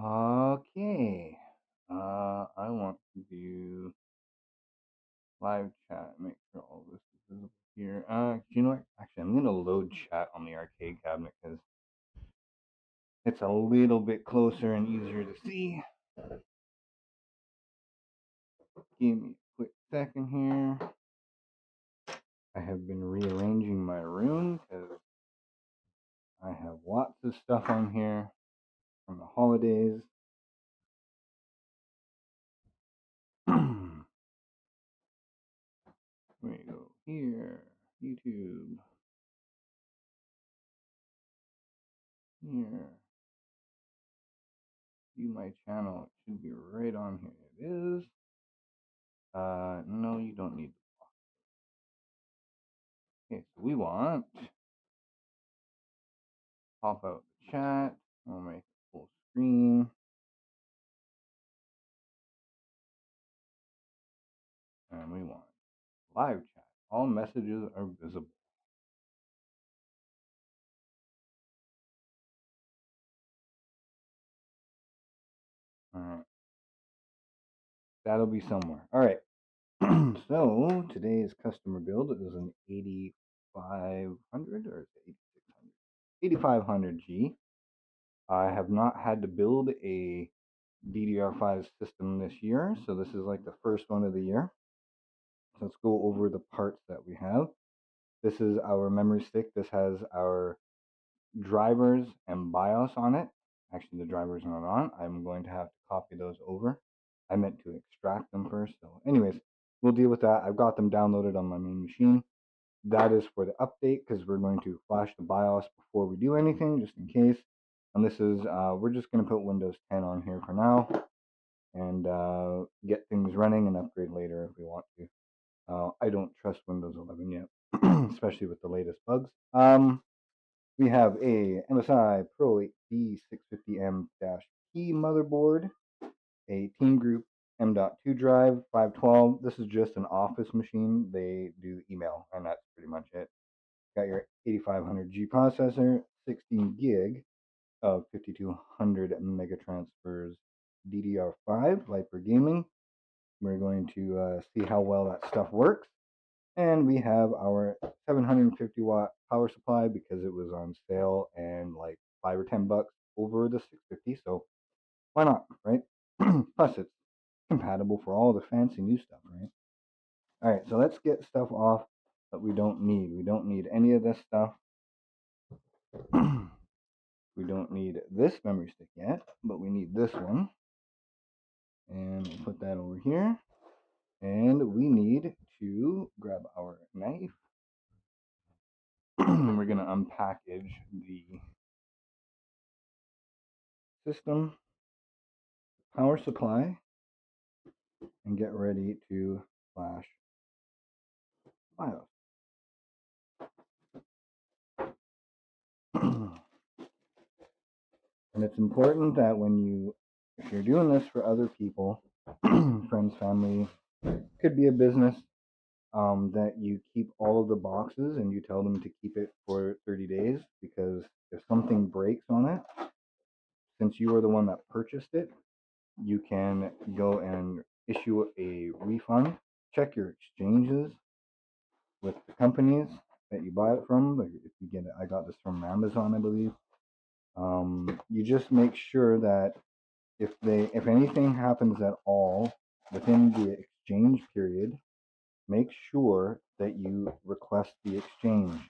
Okay. I want to do live chat. Make sure all this is visible here. You know what? Actually, I'm gonna load chat on the arcade cabinet because it's a little bit closer and easier to see. Give me a quick second here. I have been rearranging my room because I have lots of stuff on here from the holidays. We go here, YouTube, here, view my channel. It should be right on here. It is. No, you don't need. Okay, so we want pop out the chat. We'll make it full screen, and we want live chat. All messages are visible. All right, that'll be somewhere. All right. So today's customer build is an 8500 or 8600? 8500G. I have not had to build a DDR5 system this year, so this is like the first one of the year. So let's go over the parts that we have. This is our memory stick. This has our drivers and BIOS on it. Actually, the drivers are not on. I'm going to have to copy those over. I meant to extract them first. So anyways, we'll deal with that. I've got them downloaded on my main machine. That is for the update because we're going to flash the BIOS before we do anything, just in case. And this is, we're just going to put Windows 10 on here for now and get things running and upgrade later if we want to. I don't trust Windows 11 yet, especially with the latest bugs. We have a MSI Pro 8B650M-P motherboard, a Team Group M.2 drive, 512. This is just an office machine. They do email, and that's pretty much it. Got your 8500G processor, 16 gig of 5200 megatransfers DDR5, Viper Gaming. We're going to see how well that stuff works. And we have our 750 watt power supply because it was on sale and like $5 or $10 over the 650. So why not, right? Plus it's compatible for all the fancy new stuff, right? All right, so let's get stuff off that we don't need. We don't need any of this stuff. We don't need this memory stick yet, but we need this one. And we'll put that over here. And we need to grab our knife. And we're going to unpackage the system, power supply, and get ready to flash BIOS. And it's important that if you're doing this for other people, friends, family, could be a business, that you keep all of the boxes and you tell them to keep it for 30 days because if something breaks on it, since you are the one that purchased it, you can go and issue a refund. Check your exchanges with the companies that you buy it from. Like if you get it, I got this from Amazon, I believe. You just make sure that if anything happens at all within the exchange period, make sure that you request the exchange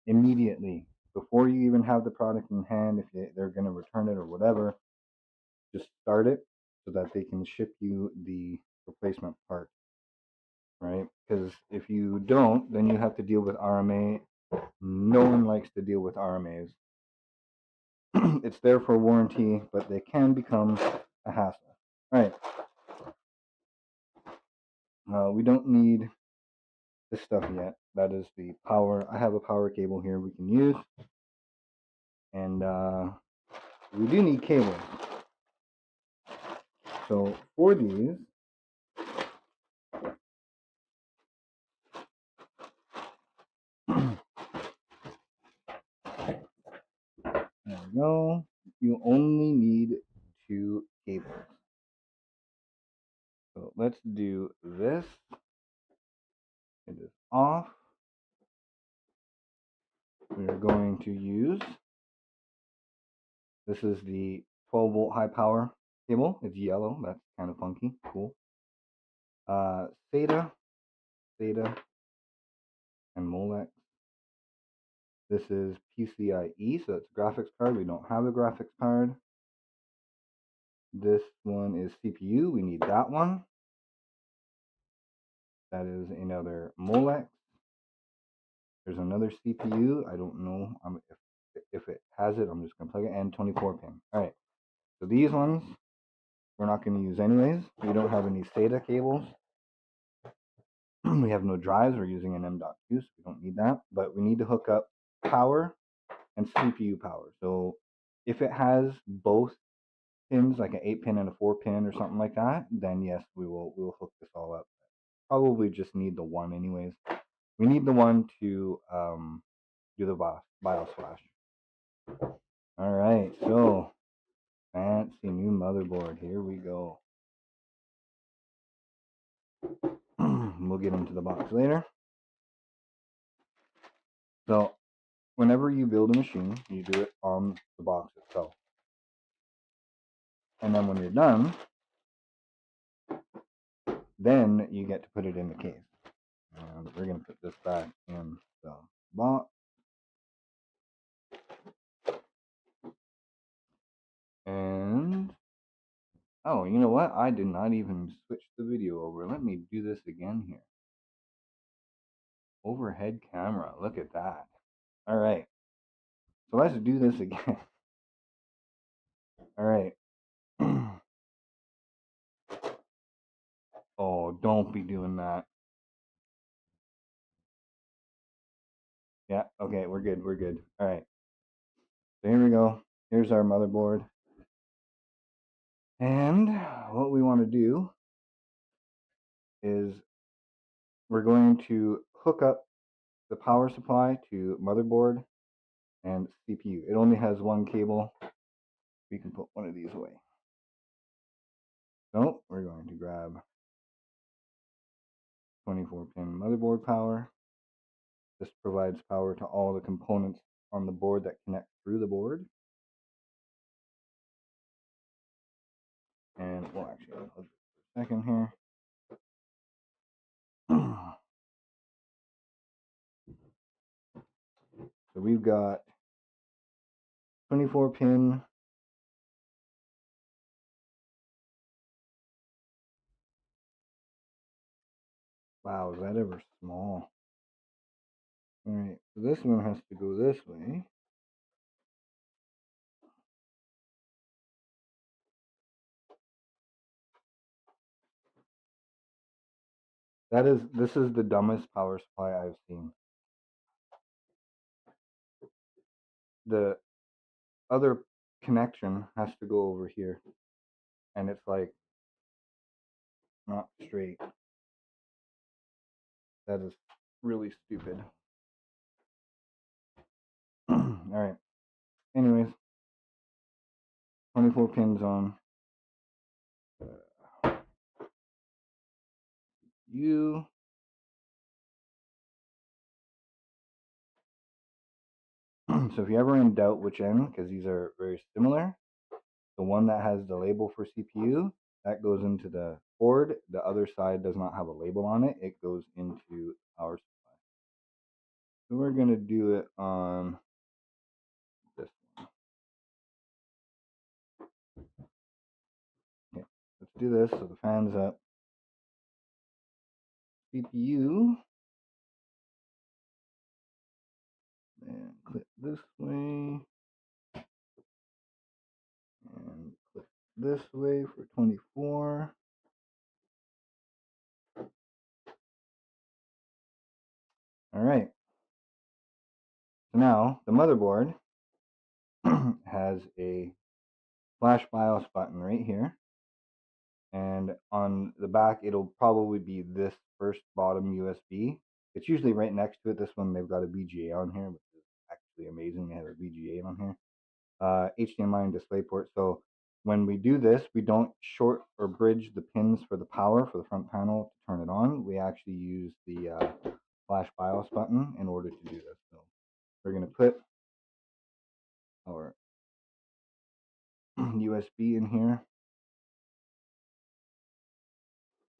immediately before you even have the product in hand. If they're going to return it or whatever, just start it so that they can ship you the replacement part, right? Because if you don't, then you have to deal with RMA. No one likes to deal with RMAs. It's there for warranty, but they can become a hassle. All right. We don't need this stuff yet. That is the power. I have a power cable here we can use. And we do need cables. So for these, there we go. You only need two cables. So let's do this. It is off. We are going to use, this is the 12-volt high power cable. It's yellow. That's kind of funky. Cool. SATA, and Molex. This is PCIe, so it's a graphics card. We don't have a graphics card. This one is CPU. We need that one. That is another Molex. There's another CPU. I don't know if it has it. I'm just going to plug it in. 24 pin. All right. So these ones we're not going to use anyways. We don't have any SATA cables. We have no drives. We're using an M.2, so we don't need that. But we need to hook up power and CPU power. So if it has both pins, like an 8-pin and a 4-pin or something like that, then yes, we will hook this all up. Probably just need the one anyways. We need the one to do the BIOS flash. All right, so fancy new motherboard. Here we go. We'll get into the box later. So whenever you build a machine, you do it on the box itself. And then when you're done, then you get to put it in the case. And we're going to put this back in the box. And, oh, you know what? I did not even switch the video over. Let me do this again here. Overhead camera. Look at that. All right. So let's do this again. All right. Oh, don't be doing that. Yeah, okay, we're good. We're good. All right. So here we go. Here's our motherboard. And what we want to do is we're going to hook up the power supply to motherboard and CPU. It only has one cable. We can put one of these away. So we're going to grab 24-pin motherboard power. This provides power to all the components on the board that connect through the board. And we'll actually unplug this for a second here. So we've got 24-pin wow, is that ever small? Alright, so this one has to go this way. This is the dumbest power supply I've seen. The other connection has to go over here. And it's like not straight. That is really stupid. Alright. Anyways. 24 pins on. You. So if you're ever in doubt which end, because these are very similar, the one that has the label for CPU, that goes into the board. The other side does not have a label on it. It goes into power supply. So we're going to do it on this one. Okay, let's do this. So the fan's up. CPU. And click this way. And click this way for 24. All right. So now the motherboard has a flash BIOS button right here. And on the back, it'll probably be this first bottom USB. It's usually right next to it. This one, they've got a VGA on here, which is actually amazing. They have a VGA on here. HDMI and DisplayPort. So When we do this, we don't short or bridge the pins for the power for the front panel to turn it on. We actually use the flash BIOS button in order to do this. So we're going to put our USB in here.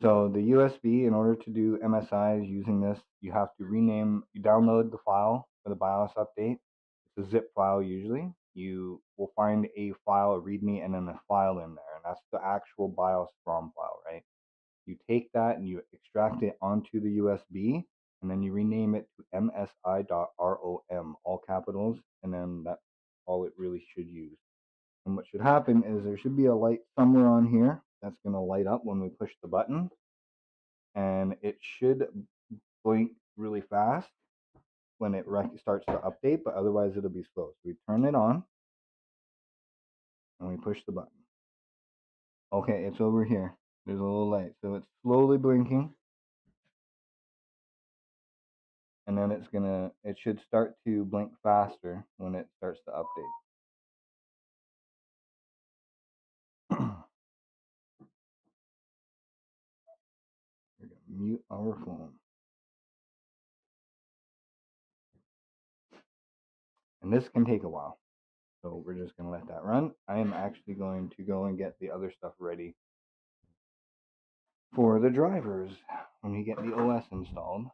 So the USB, in order to do MSIs using this, you have to you download the file for the BIOS update. It's a zip file usually. You will find a file, a README, and then a file in there. And that's the actual BIOS ROM file, right? You take that and you extract it onto the USB, and then you rename it to msi.rom, all capitals, and then that's all it really should use. And what should happen is there should be a light somewhere on here that's going to light up when we push the button, and it should blink really fast when it starts to update, but otherwise it'll be slow. So we turn it on and we push the button. Okay, it's over here. There's a little light. So it's slowly blinking. And then it should start to blink faster when it starts to update. We're going to mute our phone. And this can take a while. So we're just going to let that run. I am actually going to go and get the other stuff ready for the drivers when we get the OS installed.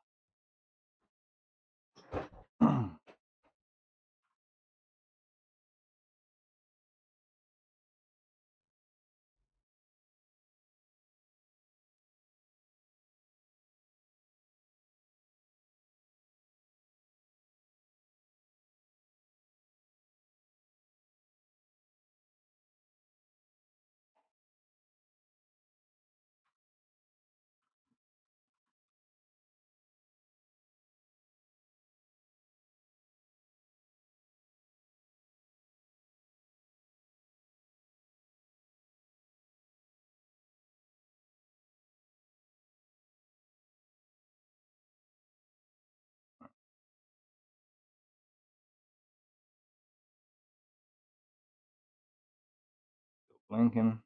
Blinking.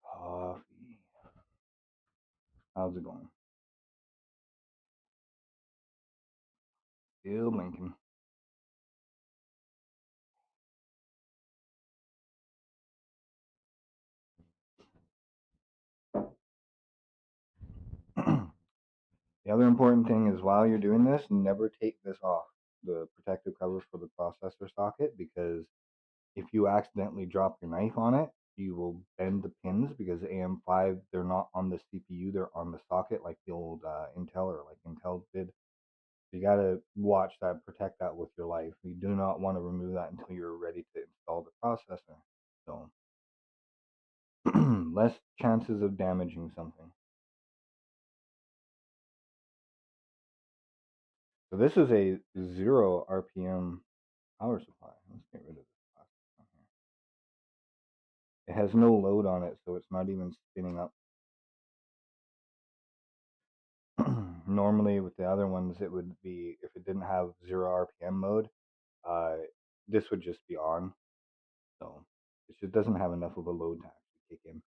Coffee. How's it going? Still blinking. The other important thing is while you're doing this, never take this off, the protective cover for the processor socket, because if you accidentally drop your knife on it, you will bend the pins because AM5, they're not on the CPU, they're on the socket like the old Intel or like Intel did. So you got to watch that, protect that with your life. You do not want to remove that until you're ready to install the processor. So less chances of damaging something. So this is a 0 RPM power supply. Let's get rid of this plastic on here. It has no load on it, so it's not even spinning up. Normally with the other ones, it would be, if it didn't have 0 RPM mode, uh, this would just be on. So it just doesn't have enough of a load to actually kick in.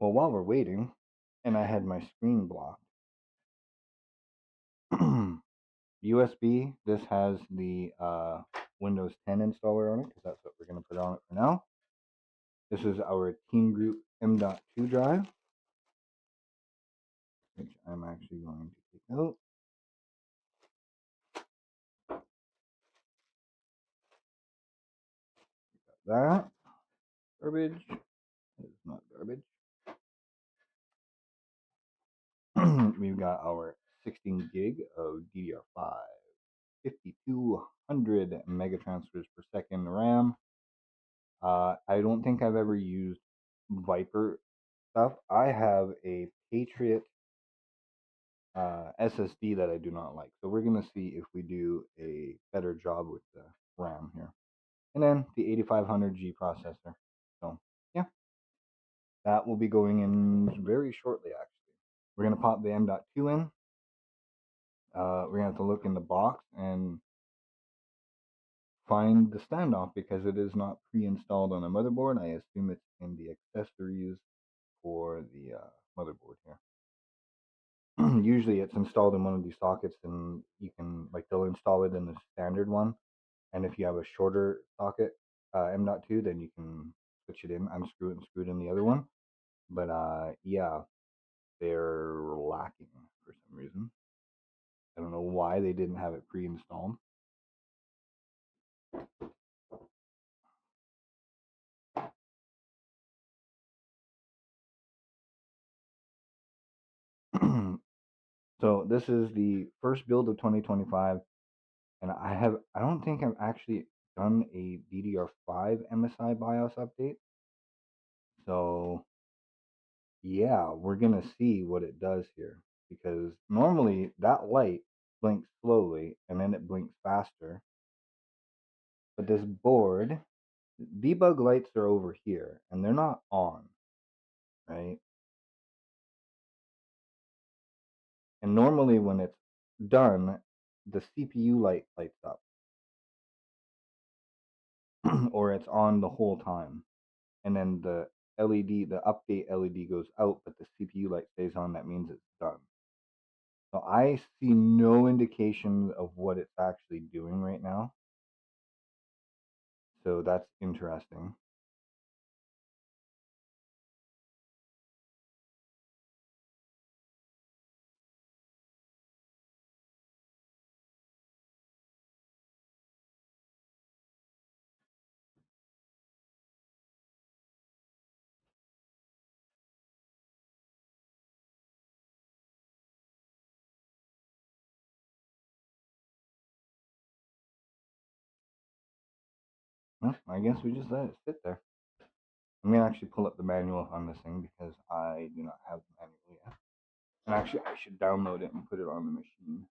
Well, while we're waiting, and I had my screen blocked, USB, this has the Windows 10 installer on it, because that's what we're going to put on it for now. This is our Team Group M.2 drive, which I'm actually going to take out. that. Garbage. It's not garbage. We've got our 16 gig of DDR5, 5200 mega transfers per second RAM. I don't think I've ever used Viper stuff. I have a Patriot SSD that I do not like. So we're going to see if we do a better job with the RAM here. And then the 8500G processor. So, yeah, that will be going in very shortly, actually. We're going to pop the M.2 in. We're going to have to look in the box and find the standoff because it is not pre-installed on a motherboard. I assume it's in the accessories for the motherboard here. Usually it's installed in one of these sockets, and you can, like, they'll install it in the standard one, and if you have a shorter socket, M.2, then you can switch it in, unscrew it and screw it in the other one. But yeah, they're lacking for some reason. I don't know why they didn't have it pre-installed. So this is the first build of 2025, and I don't think I've actually done a DDR5 MSI BIOS update. So yeah, we're gonna see what it does here, because normally that light blinks slowly and then it blinks faster. But this board, debug lights are over here and they're not on, right? And normally when it's done, the CPU light lights up or it's on the whole time. And then the LED, the update LED goes out, but the CPU light stays on. That means it's done. So I see no indication of what it's actually doing right now. So that's interesting. Well, I guess we just let it sit there. I'm gonna actually pull up the manual on this thing because I do not have the manual yet. And actually, I should download it and put it on the machine.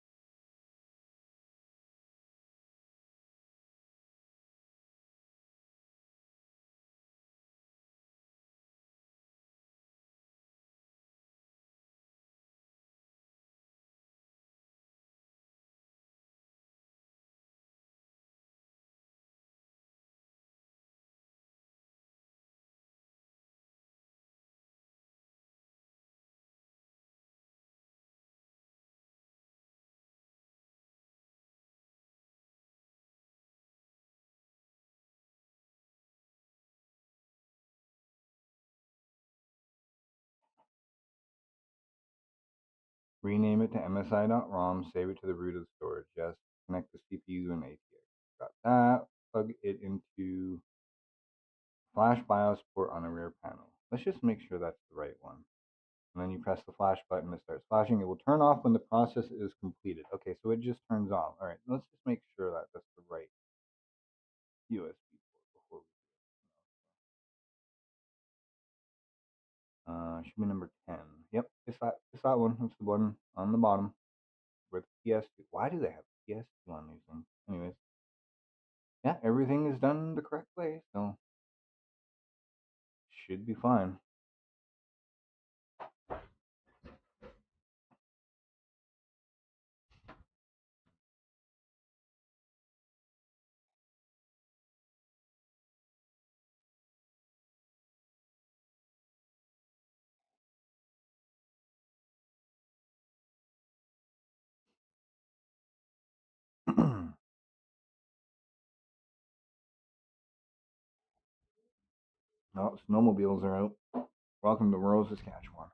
Rename it to MSI.ROM, save it to the root of the storage. Yes, connect the CPU and ATX. Got that. Plug it into flash BIOS port on the rear panel. Let's just make sure that's the right one. And then you press the flash button, it starts flashing. It will turn off when the process is completed. Okay, so it just turns off. All right, let's just make sure that that's the right USB port before we should be number 10. Yep, it's that one. It's the one on the bottom with PS2. Why do they have PS2 on these ones? Anyways, yeah, everything is done the correct way, so should be fine. Oh, snowmobiles are out. Welcome to rural Saskatchewan.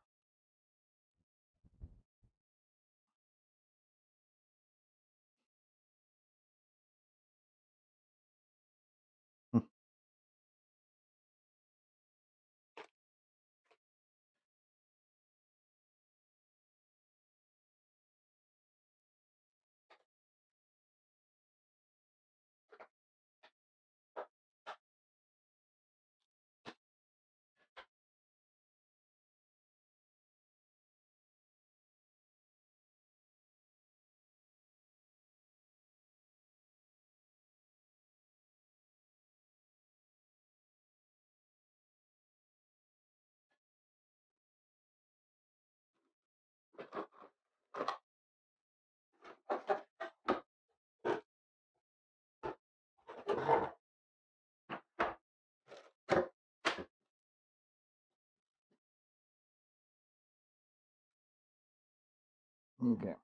Okay.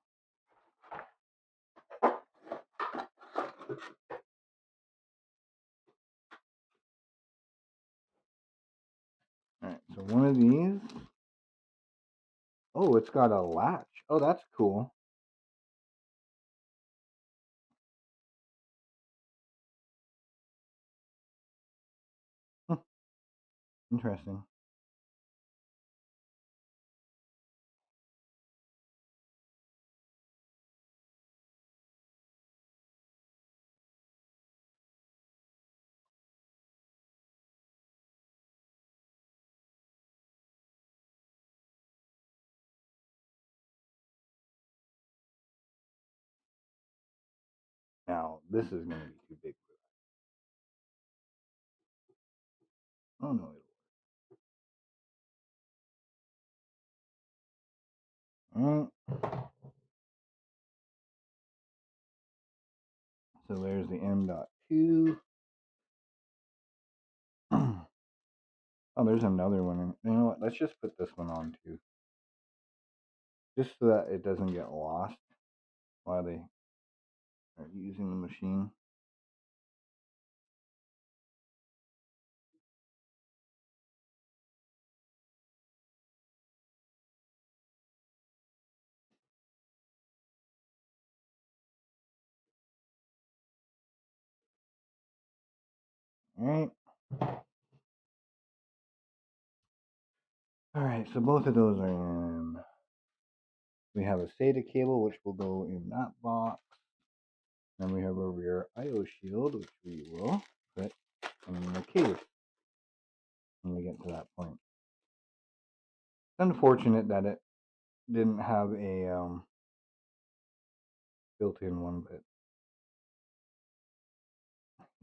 All right. So one of these. Oh, it's got a latch. Oh, that's cool. Hmm, interesting. Now this is going to be too big for that. Oh no. All right. So there's the M.2. Oh, there's another one. You know what? Let's just put this one on too, just so that it doesn't get lost while they are using the machine. All right. All right. So both of those are in. We have a SATA cable, which will go in that box. Then we have a rear I/O shield, which we will put in the case when we get to that point. It's unfortunate that it didn't have a built-in one, but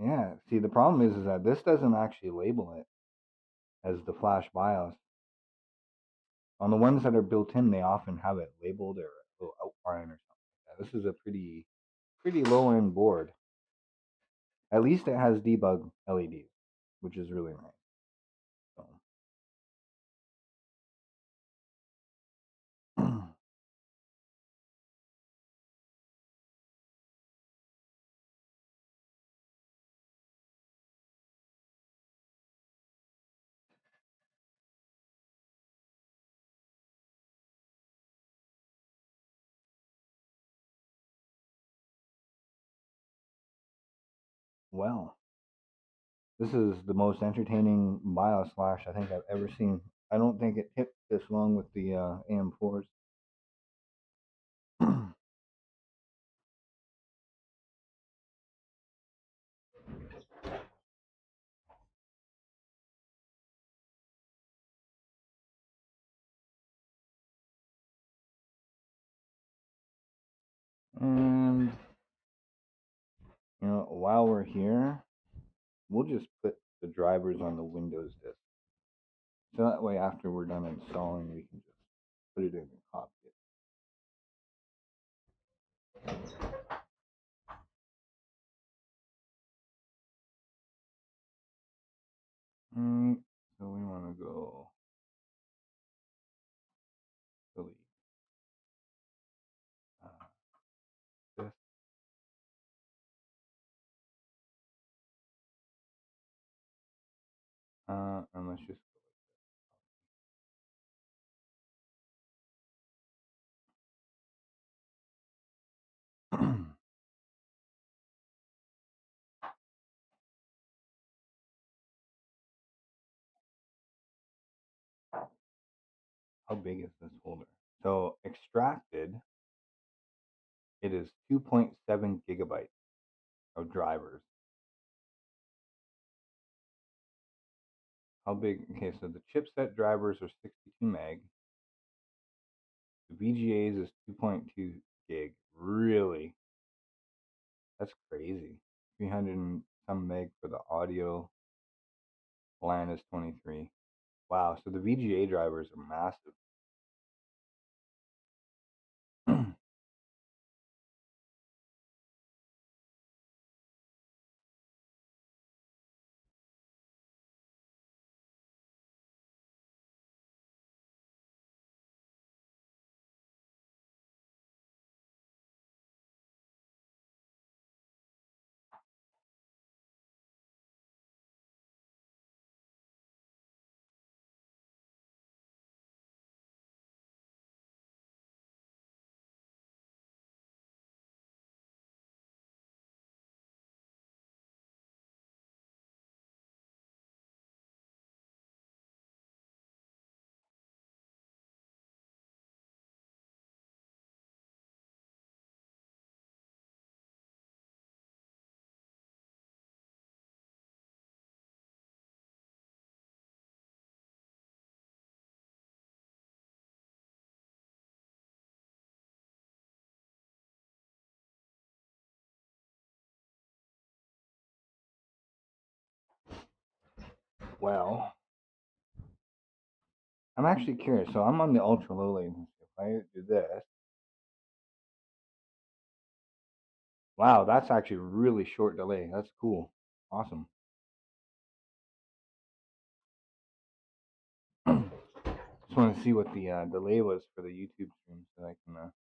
yeah. See, the problem is that this doesn't actually label it as the flash BIOS. On the ones that are built in, they often have it labeled or a little outline or something like that. This is a pretty low end board. At least it has debug LEDs, which is really nice. So. Well, this is the most entertaining BIOS flash I think I've ever seen. I don't think it hit this long with the AM4s. And while we're here, we'll just put the drivers on the Windows disk. So that way, after we're done installing, we can just put it in and copy it. Alright, so we want to go delete this. And let's just how big is this folder? So extracted, it is 2.7 gigabytes of drivers. How big? Okay, so the chipset drivers are 62 meg. The VGAs is 2.2 gig. Really? That's crazy. 300 and some meg for the audio. LAN is 23. Wow, so the VGA drivers are massive. Well, I'm actually curious. So I'm on the ultra low latency. If I do this, wow, that's actually really short delay. That's cool. Awesome. Just want to see what the delay was for the YouTube stream so I can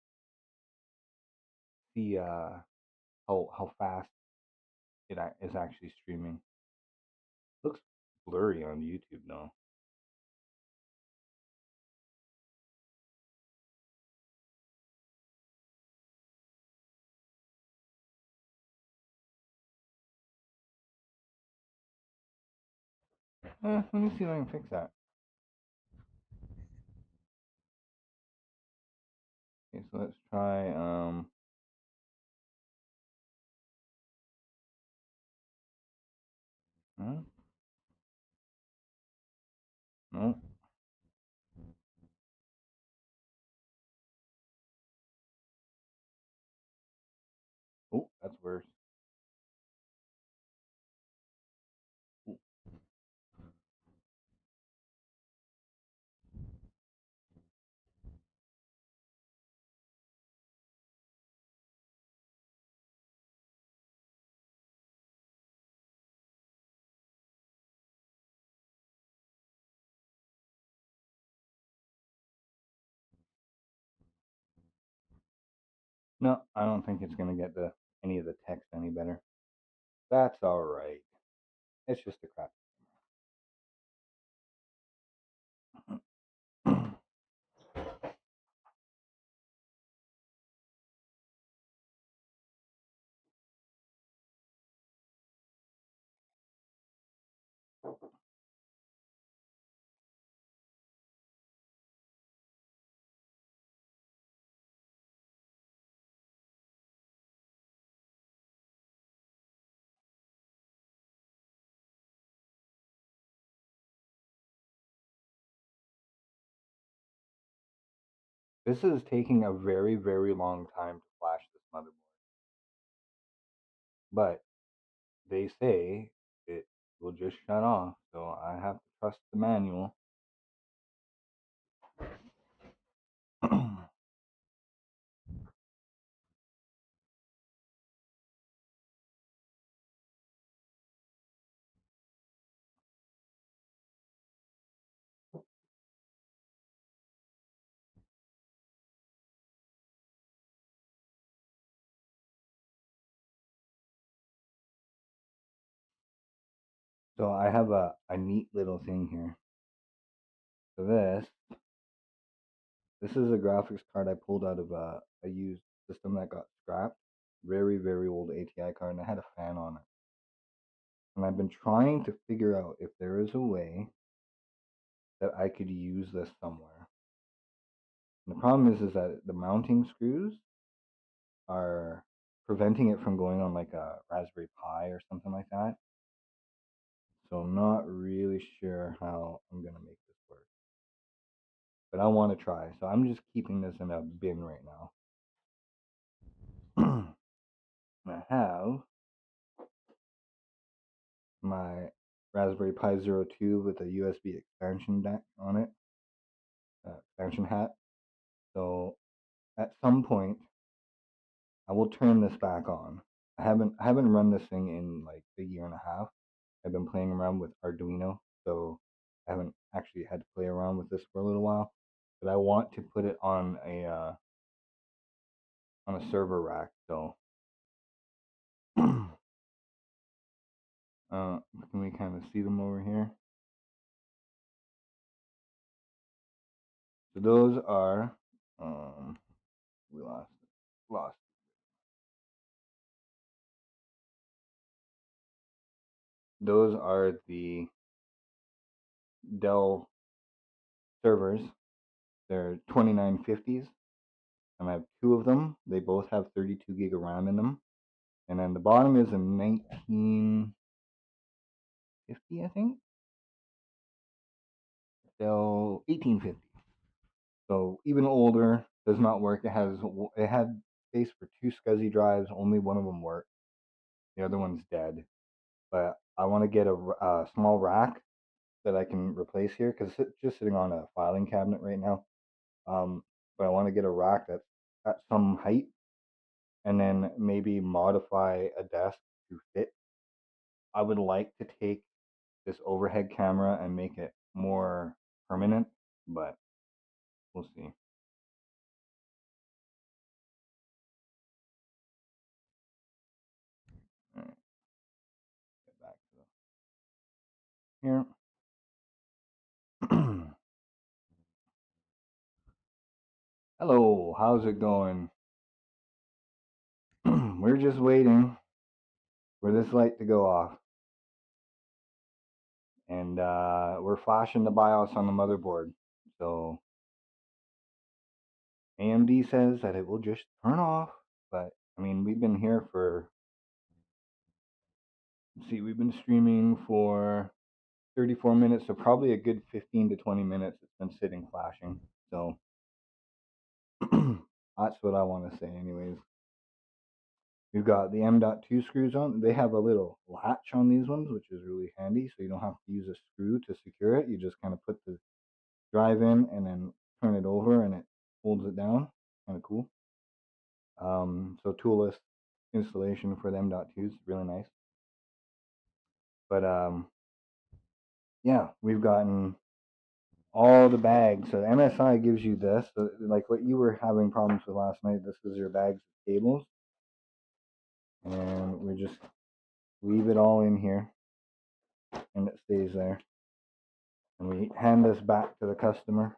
see how fast it is actually streaming. Looks blurry on YouTube though. Let me see if I can fix that. Okay, so let's try no, no. Oh, that's worse. Ooh. No, I don't think it's gonna get the any of the text any better. That's all right. It's just a crap. This is taking a very, very long time to flash this motherboard, but they say it will just shut off, so I have to trust the manual. So I have a neat little thing here. So this is a graphics card I pulled out of a used system that got scrapped. Very, very old ATI card, and I had a fan on it. And I've been trying to figure out if there is a way that I could use this somewhere. And the problem is that the mounting screws are preventing it from going on like a Raspberry Pi or something like that. So I'm not really sure how I'm gonna make this work. But I want to try. So I'm just keeping this in a bin right now. I have my Raspberry Pi Zero 2 with a USB expansion deck on it, expansion hat. So at some point, I will turn this back on. I haven't run this thing in like a year and a half. I've been playing around with Arduino, so I haven't actually had to play around with this for a little while. But I want to put it on a server rack. So can we kind of see them over here? So those are we lost. Those are the Dell servers. They're 2950s, and I have two of them. They both have 32 gig of RAM in them. And then the bottom is a 1950, I think. Dell 1850. So even older, does not work. It had space for two SCSI drives. Only one of them worked. The other one's dead. But I want to get a small rack that I can replace here because it's just sitting on a filing cabinet right now. But I want to get a rack that's at some height and then maybe modify a desk to fit. I would like to take this overhead camera and make it more permanent, but we'll see. All right, get back to here. Hello, how's it going? We're just waiting for this light to go off. And we're flashing the BIOS on the motherboard. So AMD says that it will just turn off. But I mean, we've been here for, see, we've been streaming for 34 minutes, so probably a good 15 to 20 minutes it's been sitting flashing. So that's what I want to say, anyways. We've got the M.2 screws on. They have a little latch on these ones, which is really handy. So you don't have to use a screw to secure it. You just kind of put the drive in and then turn it over and it holds it down. Kind of cool. So toolless installation for the M.2 is really nice. But yeah, we've gotten all the bags. So MSI gives you this, so like what you were having problems with last night. This is your bags of cables, and we just leave it all in here, and it stays there. And we hand this back to the customer.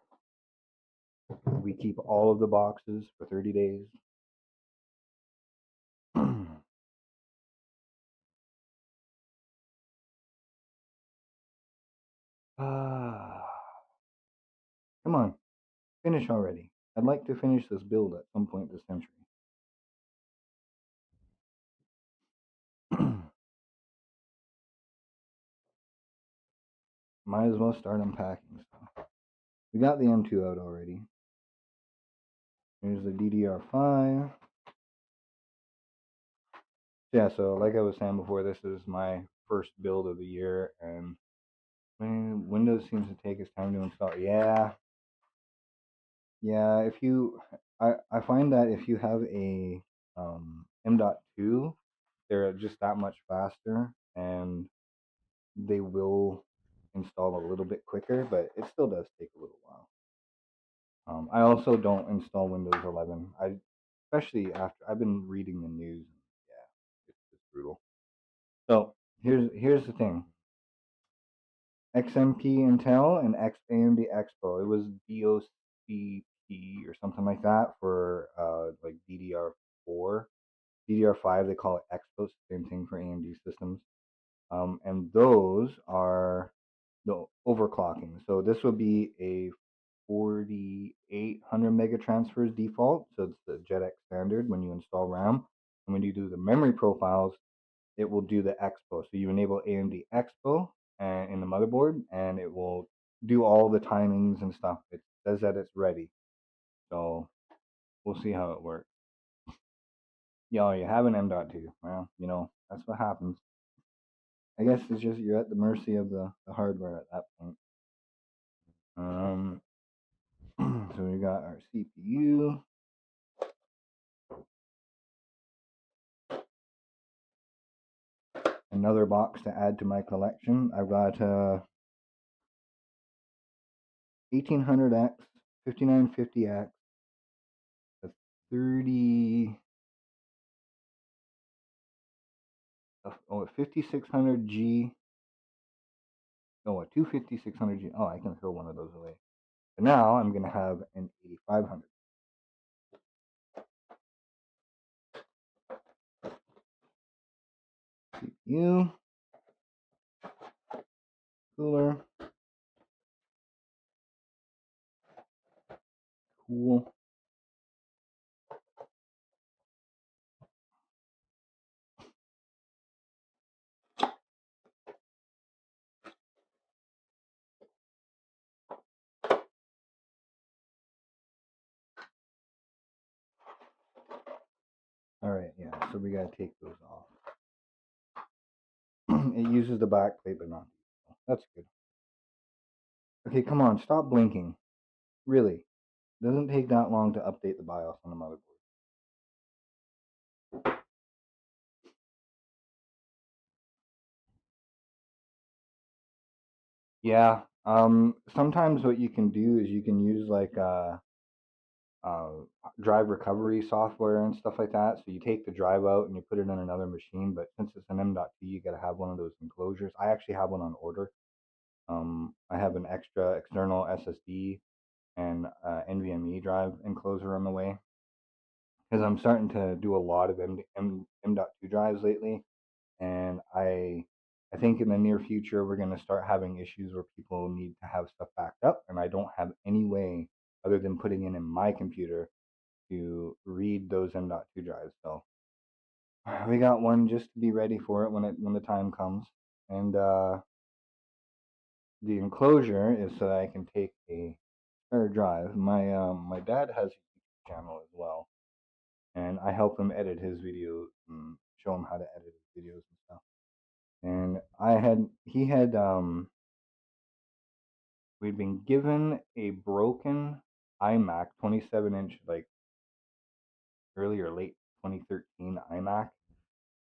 We keep all of the boxes for 30 days. Ah, come on, finish already. I'd like to finish this build at some point this century. Might as well start unpacking stuff. We got the M2 out already. Here's the DDR5. Yeah, so like I was saying before, this is my first build of the year, and Windows seems to take its time to install. Yeah, yeah. I find that if you have a M.2, they're just that much faster, and they will install a little bit quicker, but it still does take a little while. I also don't install Windows 11. Especially after I've been reading the news. Yeah, it's brutal. So here's the thing. XMP Intel and AMD Expo. It was DOCP or something like that for like DDR4, DDR5. They call it Expo. Same thing for AMD systems. And those are the overclocking. So this would be a 4800 mega transfers default. So it's the JetX standard when you install RAM. And when you do the memory profiles, it will do the Expo. So you enable AMD Expo and in the motherboard, and it will do all the timings and stuff. It says that it's ready. So we'll see how it works. Yo, you have an M.2. Well, that's what happens. I guess it's just you're at the mercy of the hardware at that point. Um, so we got our CPU. Another box to add to my collection. I've got 1800X, 5950X, a 30, a 5600G, a 25600G. Oh, I can throw one of those away. But now I'm going to have an 8500. CPU, cooler, cool. All right, yeah, so we got to take those off. It uses the back plate, but not. That's good. Okay, come on, stop blinking. Really. It doesn't take that long to update the BIOS on the motherboard. Yeah. Sometimes what you can do is you can use like uh, drive recovery software and stuff like that. So you take the drive out and you put it on another machine. But since it's an M.2, you got to have one of those enclosures. I actually have one on order. I have an extra external SSD and NVMe drive enclosure on the way because I'm starting to do a lot of M.2 drives lately, and I think in the near future we're going to start having issues where people need to have stuff backed up, and I don't have any way other than putting it in my computer to read those M.2 drives. So we got one just to be ready for it when the time comes, and the enclosure is so that I can take a spare drive. My dad has a YouTube channel as well, and I help him edit his videos and show him how to edit his videos and stuff. And he had we'd been given a broken iMac 27-inch, like early or late 2013 iMac.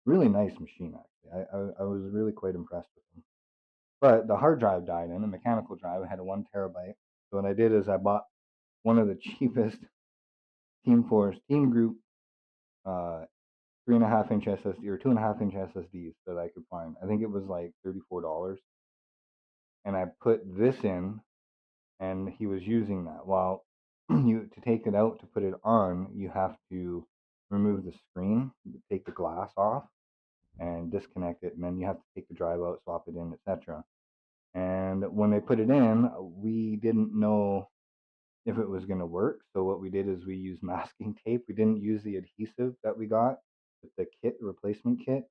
Really nice machine actually. I was really quite impressed with them. But the hard drive died in, a mechanical drive. I had a 1 terabyte. So what I did is I bought one of the cheapest Team Group uh 3.5-inch SSD or 2.5-inch SSDs that I could find. I think it was like $34. And I put this in, and he was using that. Well, you to take it out to put it on, you have to remove the screen, take the glass off, and disconnect it, and then you have to take the drive out, swap it in, etc. And when they put it in, we didn't know if it was going to work. So what we did is we used masking tape. We didn't use the adhesive that we got with the kit, replacement kit.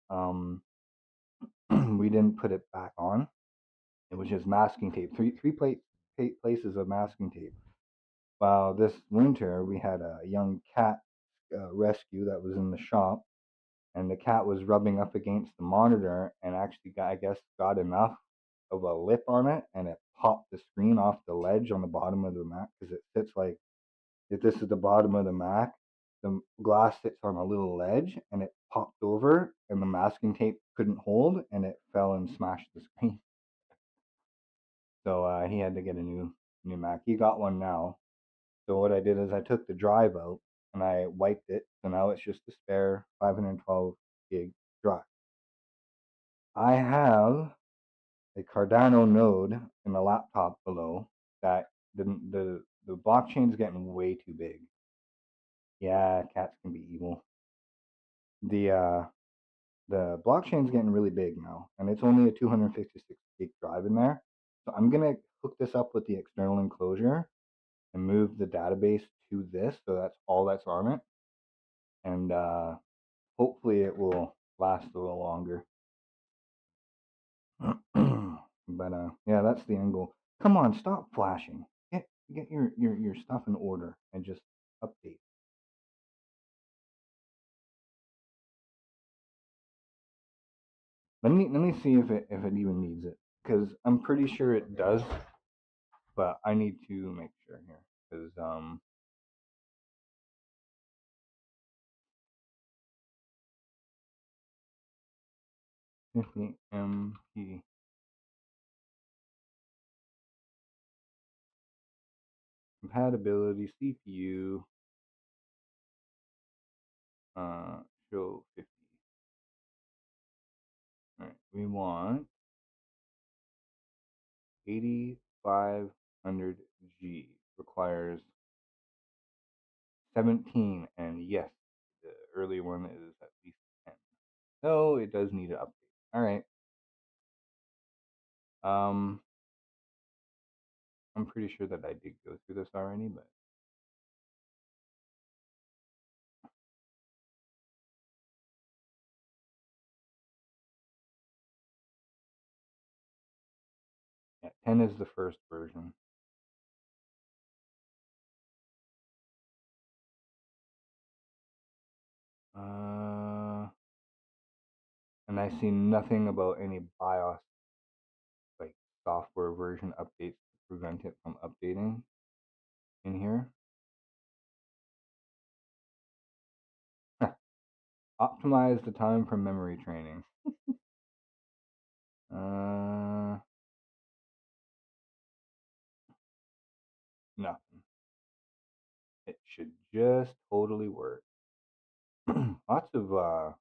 Um, we didn't put it back on. It was just masking tape, places of masking tape. Well, this winter we had a young cat rescue that was in the shop, and the cat was rubbing up against the monitor and actually got, I guess, got enough of a lip on it, and it popped the screen off the ledge on the bottom of the Mac because it sits like, if this is the bottom of the Mac, the glass sits on a little ledge, and it popped over, and the masking tape couldn't hold, and it fell and smashed the screen. So he had to get a new Mac. He got one now. So what I did is I took the drive out and I wiped it. So now it's just a spare 512 gig drive. I have a Cardano node in the laptop below that the blockchain's getting way too big. Yeah, cats can be evil. The blockchain's getting really big now, and it's only a 256 gig drive in there. So I'm gonna hook this up with the external enclosure and move the database to this, so that's all that's on it, and hopefully it will last a little longer. But yeah, that's the end goal. Come on, stop flashing. Get your stuff in order and just update. Let me see if it even needs it, because I'm pretty sure it does, but I need to make sure here because 50 MP compatibility CPU uh show 50. All right, we want 8500G, requires 17, and yes, the early one is at least 10. So it does need an update. All right. Um, I'm pretty sure that I did go through this already, but yeah, 10 is the first version. And I see nothing about any BIOS like software version updates to prevent it from updating in here. Optimize the time for memory training. Nothing. It should just totally work. Lots of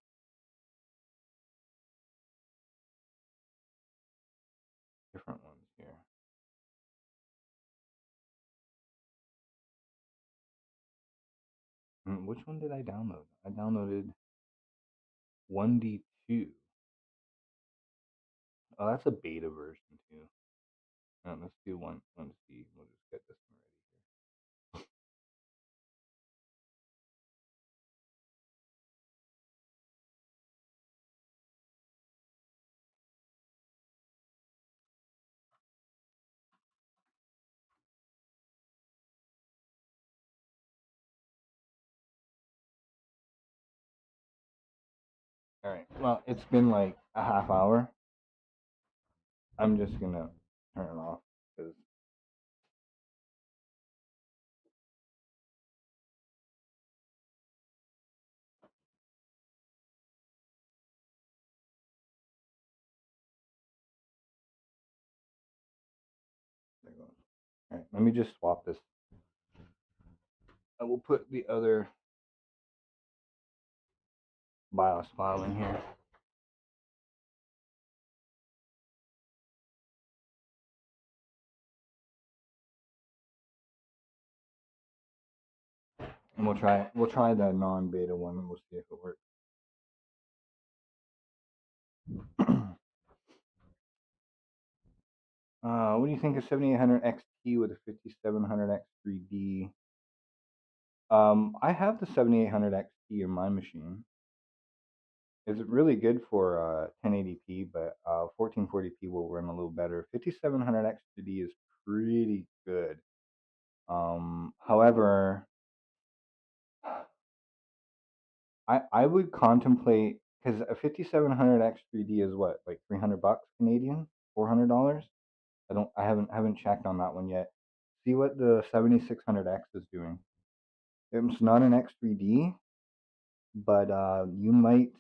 different ones here. Which one did I download? I downloaded 1D2. Oh, that's a beta version too. Let's do 1C. We'll just get this one ready here. All right. Well, it's been like a half hour. I'm just gonna turn it off because there it goes. All right. Let me just swap this. I will put the other BIOS file in here. And we'll try the non-beta one and we'll see if it works. What do you think of 7800 XT with a 5700 X3D? I have the 7800 XT in my machine. It's really good for 1080p, but 1440p will run a little better. 5700 X3D is pretty good. However, I would contemplate because a 5700 X3D is what, like $300 Canadian, $400. I haven't checked on that one yet. See what the 7600X is doing. It's not an X3D, but you might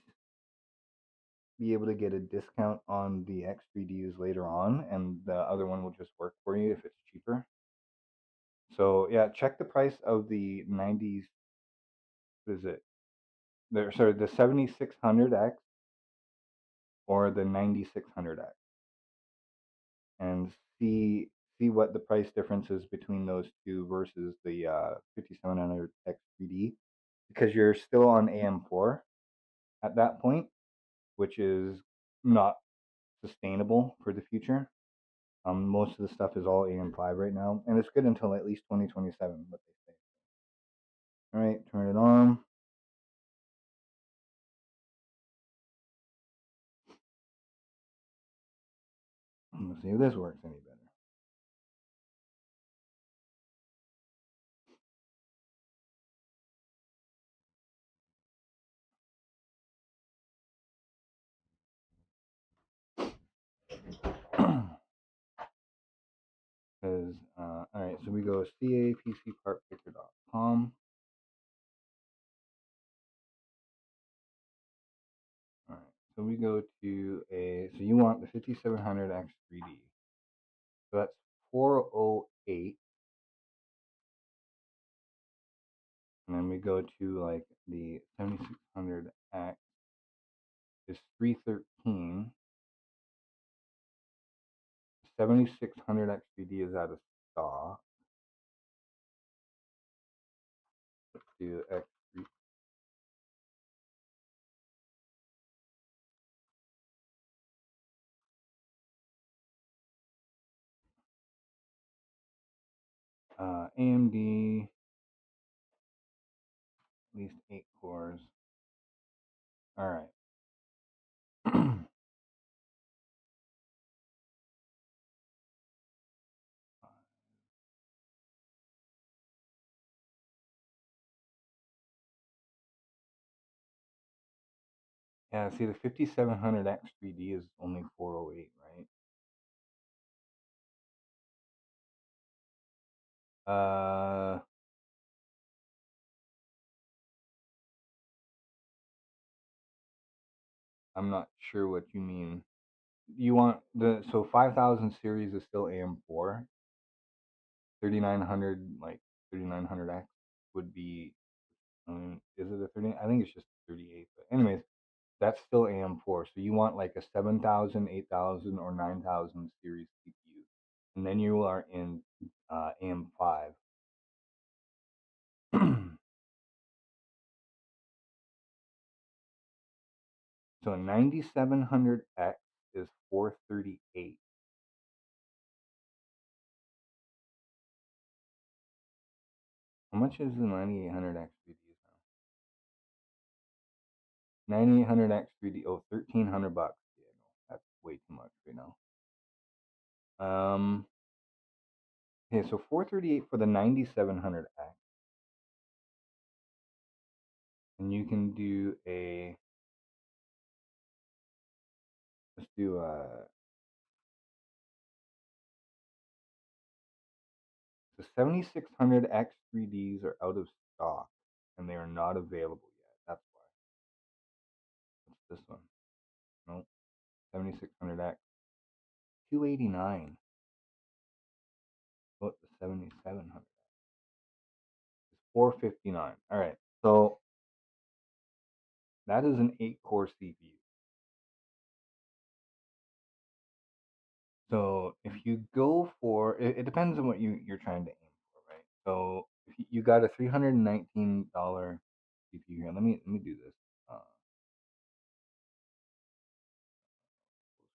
be able to get a discount on the X3Ds later on, and the other one will just work for you if it's cheaper. So yeah, check the price of the 90s. What is it? Sorry, the 7600X or the 9600X, and see what the price difference is between those two versus the 5700 X3D, because you're still on AM4 at that point, which is not sustainable for the future. Most of the stuff is all AM5 right now, and it's good until at least 2027, what they say. All right, turn it on. Let's see if this works any better. Because, all right, so we go capcpartpicker.com. All right, so we go to so you want the 5700 X3D. So that's 408. And then we go to like the 7600X is 313. 7600 X3D is out of stock. Let's do X3. AMD, at least 8 cores. All right. Yeah, see, the 5700 X3D is only 408, right? Uh, I'm not sure what you mean. You want the so 5000 series is still AM4. 3900 like 3900X would be is it a 30? I think it's just 38. But anyways, that's still AM4. So you want like a 7000, 8000, or 9000 series CPU. And then you are in AM5. So a 9700X is 438. How much is the 9800X 3D now? 9800X 3D, oh, $1,300. Yeah, no, that's way too much right now. Okay, so 438 for the 9700X. And you can do let's do the 7600X 3Ds are out of stock and they are not available yet. That's why. What's this one? Nope. 7600X. 289. What the 7700? It's 459. All right. So that is an 8-core CPU. So if you go for it depends on what you're trying to aim for, right? So if you got a $319 CPU here, let me do this.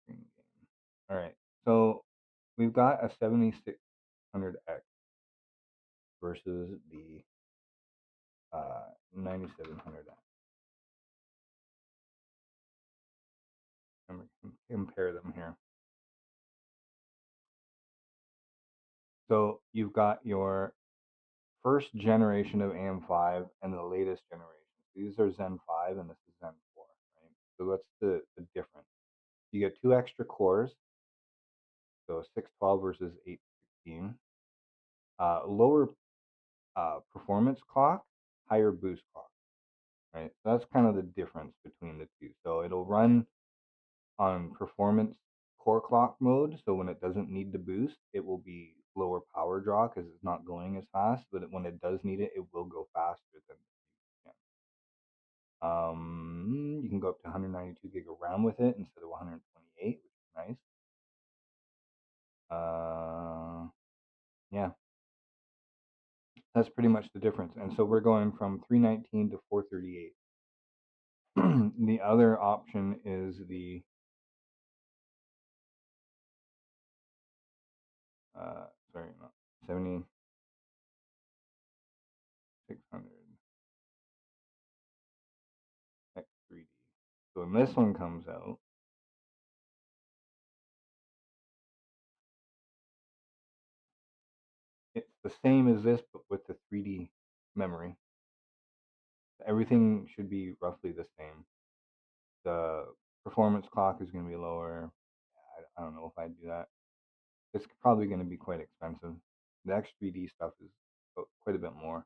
Screen game. All right. So we've got a 7600X versus the 9700X. I'm gonna compare them here. So you've got your first generation of AM5 and the latest generation. These are Zen 5 and this is Zen 4, right? So what's the difference? You get 2 extra cores, so 612 versus 816. Lower performance clock, higher boost clock, right? So that's kind of the difference between the two. So it'll run on performance core clock mode. So when it doesn't need the boost, it will be lower power draw because it's not going as fast. But when it does need it, it will go faster than the you can go up to 192 gig of RAM with it instead of 128, which is nice. Yeah, that's pretty much the difference. And so we're going from 319 to 438. The other option is the sorry, not 7600 X3D. So when this one comes out, it's the same as this, but with the 3D memory. Everything should be roughly the same. The performance clock is going to be lower. I don't know if I'd do that. It's probably going to be quite expensive. The X3D stuff is quite a bit more.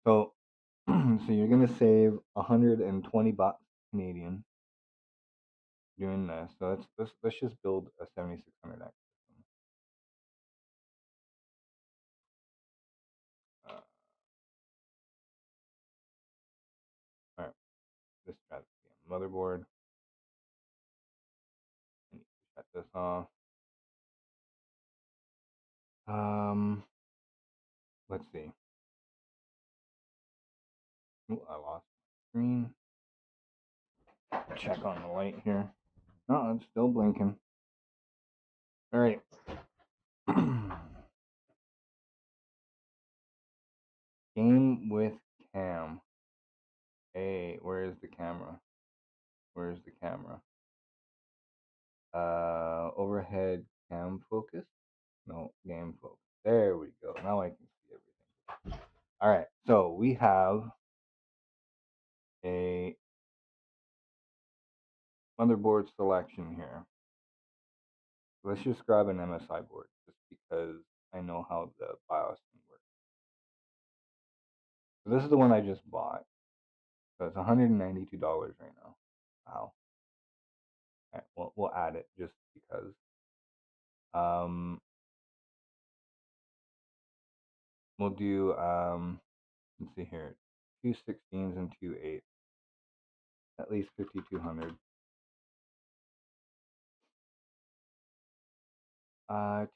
So, so you're going to save 120 bucks Canadian doing this. So let's just build a 7600X system. All right, this strategy on motherboard. I need to shut this off. Let's see. Ooh, I lost my screen. Check on the light here. No, it's still blinking. All right. Game with cam. Hey, where is the camera? Where's the camera? Overhead cam focus? No, game focus. There we go. Now I can see everything. All right. So we have a motherboard selection here. Let's just grab an MSI board just because I I know how the BIOS thing works. So this is the one I just bought. So it's $192 right now. Wow. All right, we'll add it just because. Um, we'll do let's see here, 2 16s and 2 8s, at least 5200.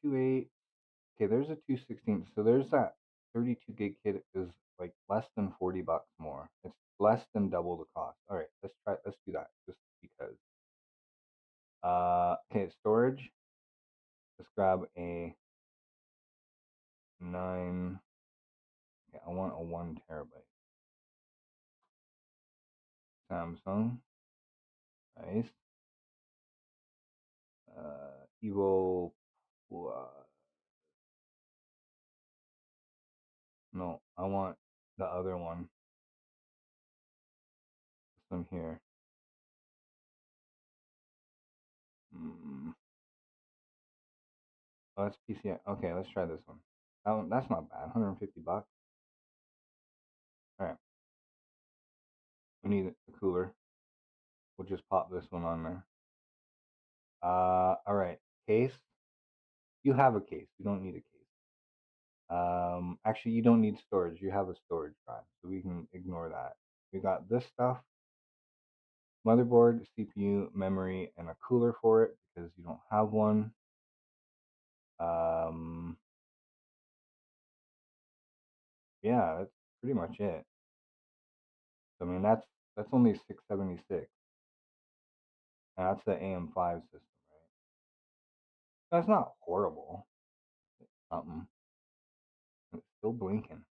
2 8. Okay, there's a 216. So there's that 32 gig kit is like less than $40 more. It's less than double the cost. All right, let's do that just because. Okay, storage. Let's grab a 9. Okay, I want a 1 terabyte. Samsung. Nice. Evo. No, I want the other one. This one here. Mm. Oh, that's PCI. Okay, let's try this one. That's not bad. $150. All right. We need a cooler. We'll just pop this one on there. All right. Case. You have a case. You don't need a case. Actually, you don't need storage. You have a storage drive, so we can ignore that. We got this stuff: motherboard, CPU, memory, and a cooler for it because you don't have one. Um, yeah, that's pretty much it. I mean, that's only 676. And that's the AM5 system, right? That's not horrible. Something. It's still blinking.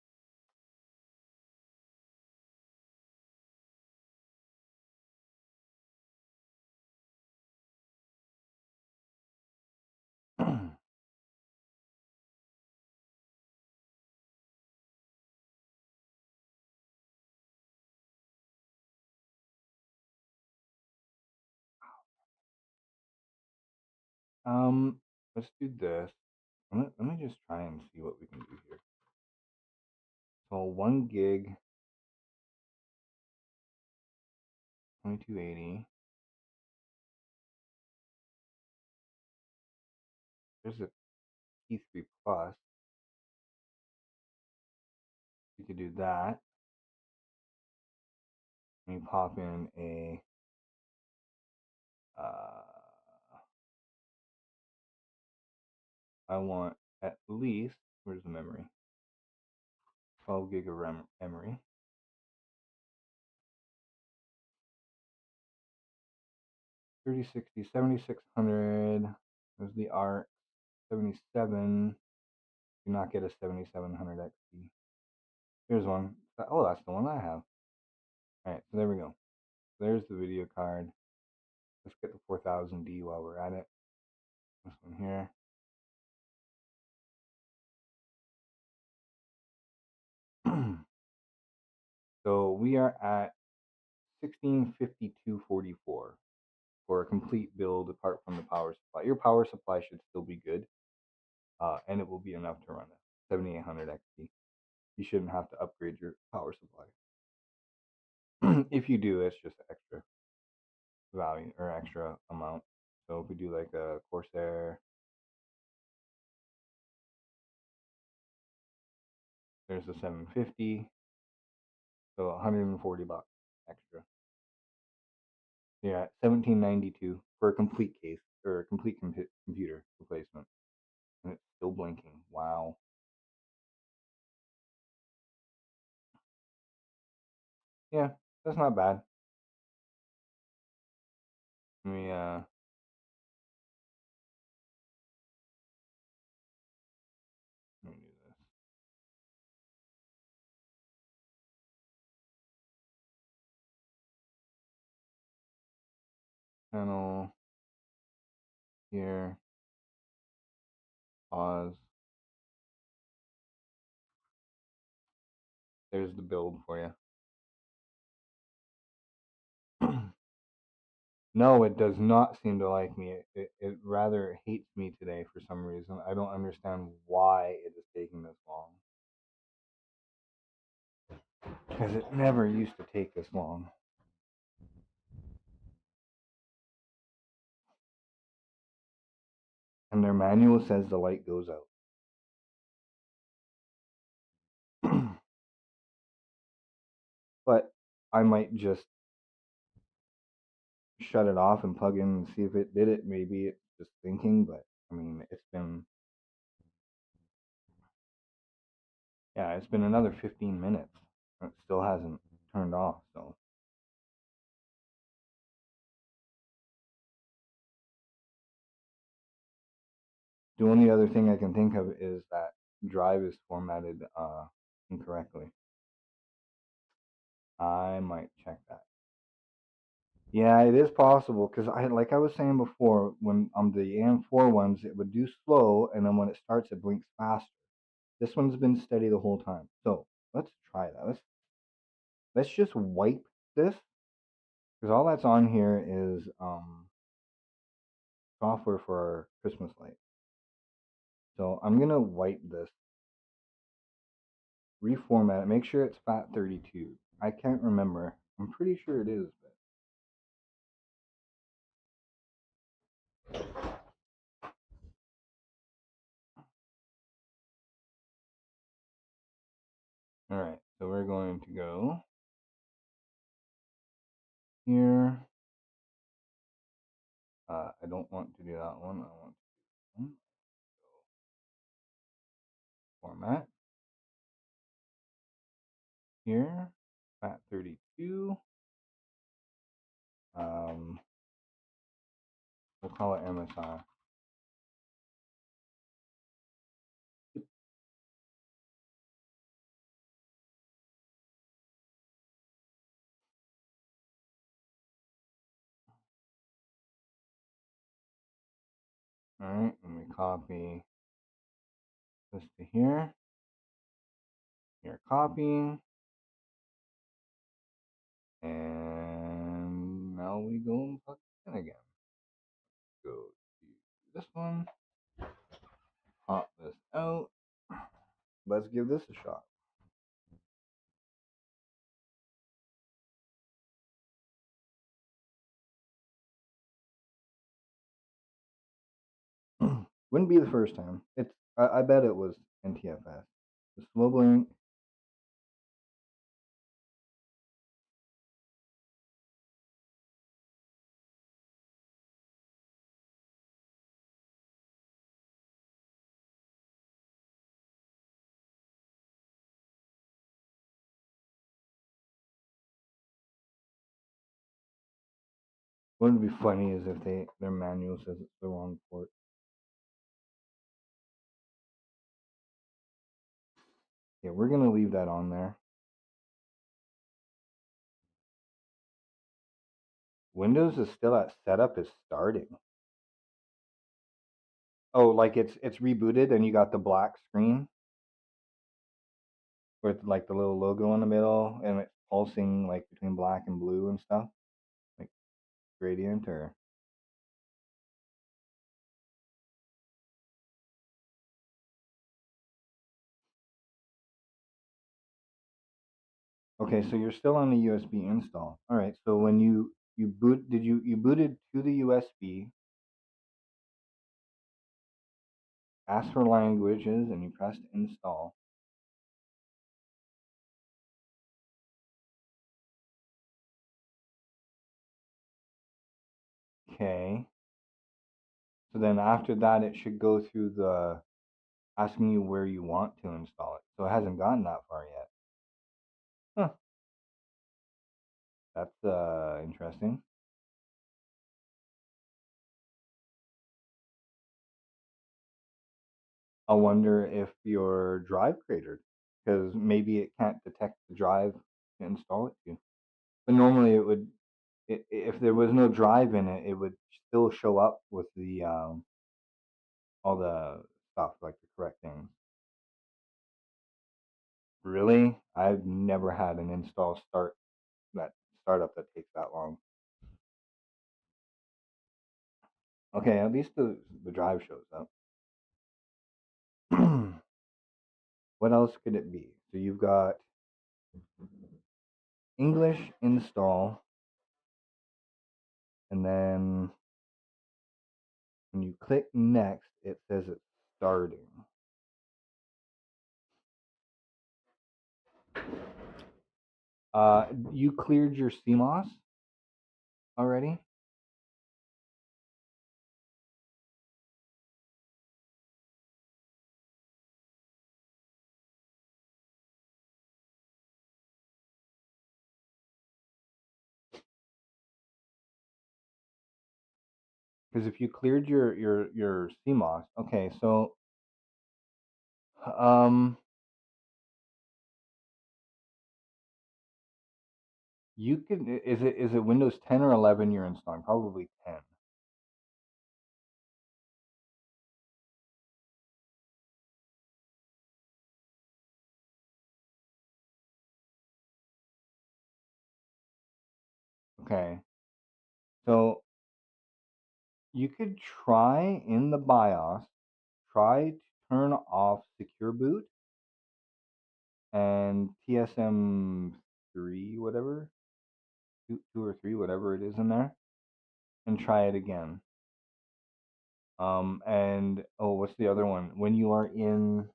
um, let's do this. Let me just try and see what we can do here. So 1 gig, 2280. There's a P3 Plus. We could do that. Let me pop in a I want at least, where's the memory? 12 gig of memory. 3060, 7600. There's the ARC 77. Do not get a 7700 XT. Here's one. Oh, that's the one I have. All right, so there we go. There's the video card. Let's get the 4000D while we're at it. This one here. So we are at 1652.44 for a complete build apart from the power supply. Your power supply should still be good, and it will be enough to run a 7800 XT. You shouldn't have to upgrade your power supply. If you do, it's just extra value or extra amount. So if we do like a Corsair, there's a 750, so $140 extra. Yeah, 1792 for a complete case or a complete computer replacement, and it's still blinking. Wow. Yeah, that's not bad. Let me do this. Panel here. Pause. There's the build for you. No, it does not seem to like me. It rather hates me today for some reason. I don't understand why it is taking this long. Because it never used to take this long. And their manual says the light goes out. But I might just shut it off and plug in and see if it did it. Maybe it's just thinking, but I mean, it's been another 15 minutes. It still hasn't turned off. So the only other thing I can think of is that drive is formatted incorrectly. I might check that. Yeah, it is possible because like I was saying before, when on the AM4 ones, it would do slow, and then when it starts, it blinks faster. This one's been steady the whole time. So let's try that. Let's just wipe this because all that's on here is software for our Christmas light. So I'm gonna wipe this, reformat it, make sure it's FAT32. I can't remember. I'm pretty sure it is, but all right. So we're going to go here. I don't want to do that one. I want to format here, FAT32. Um, we'll call it MSI. All right, and we copy this to here. Here, copying, and now we go and plug it in again. Go to this one, pop this out. Let's give this a shot. Wouldn't be the first time. I bet it was NTFS. The slow blink. What would be funny is if their manual says it's the wrong port. Yeah, we're gonna leave that on there. Windows is still at setup is starting. Oh, like it's rebooted and you got the black screen with like the little logo in the middle and it's pulsing like between black and blue and stuff, like gradient or. Okay, so you're still on the USB install. All right, so when you boot, did you booted to the USB, asked for languages, and you pressed install. Okay. So then after that, it should go through the asking you where you want to install it. So it hasn't gotten that far yet. Huh. That's interesting. I wonder if your drive cratered because maybe it can't detect the drive to install it to. But normally it would, if there was no drive in it, it would still show up with the all the stuff like the correct things. Really, I've never had an install start that startup that takes that long. Okay, at least the drive shows up. What else could it be? So you've got English install, and then when you click next, it says it's starting. You cleared your CMOS already? Because if you cleared your CMOS, okay, so um, you can is it Windows 10 or 11 you're installing? Probably 10. Okay, so you could try in the BIOS, try to turn off Secure Boot and TSM 3, whatever, two or three, whatever it is in there, and try it again. And oh, what's the other one? When you are in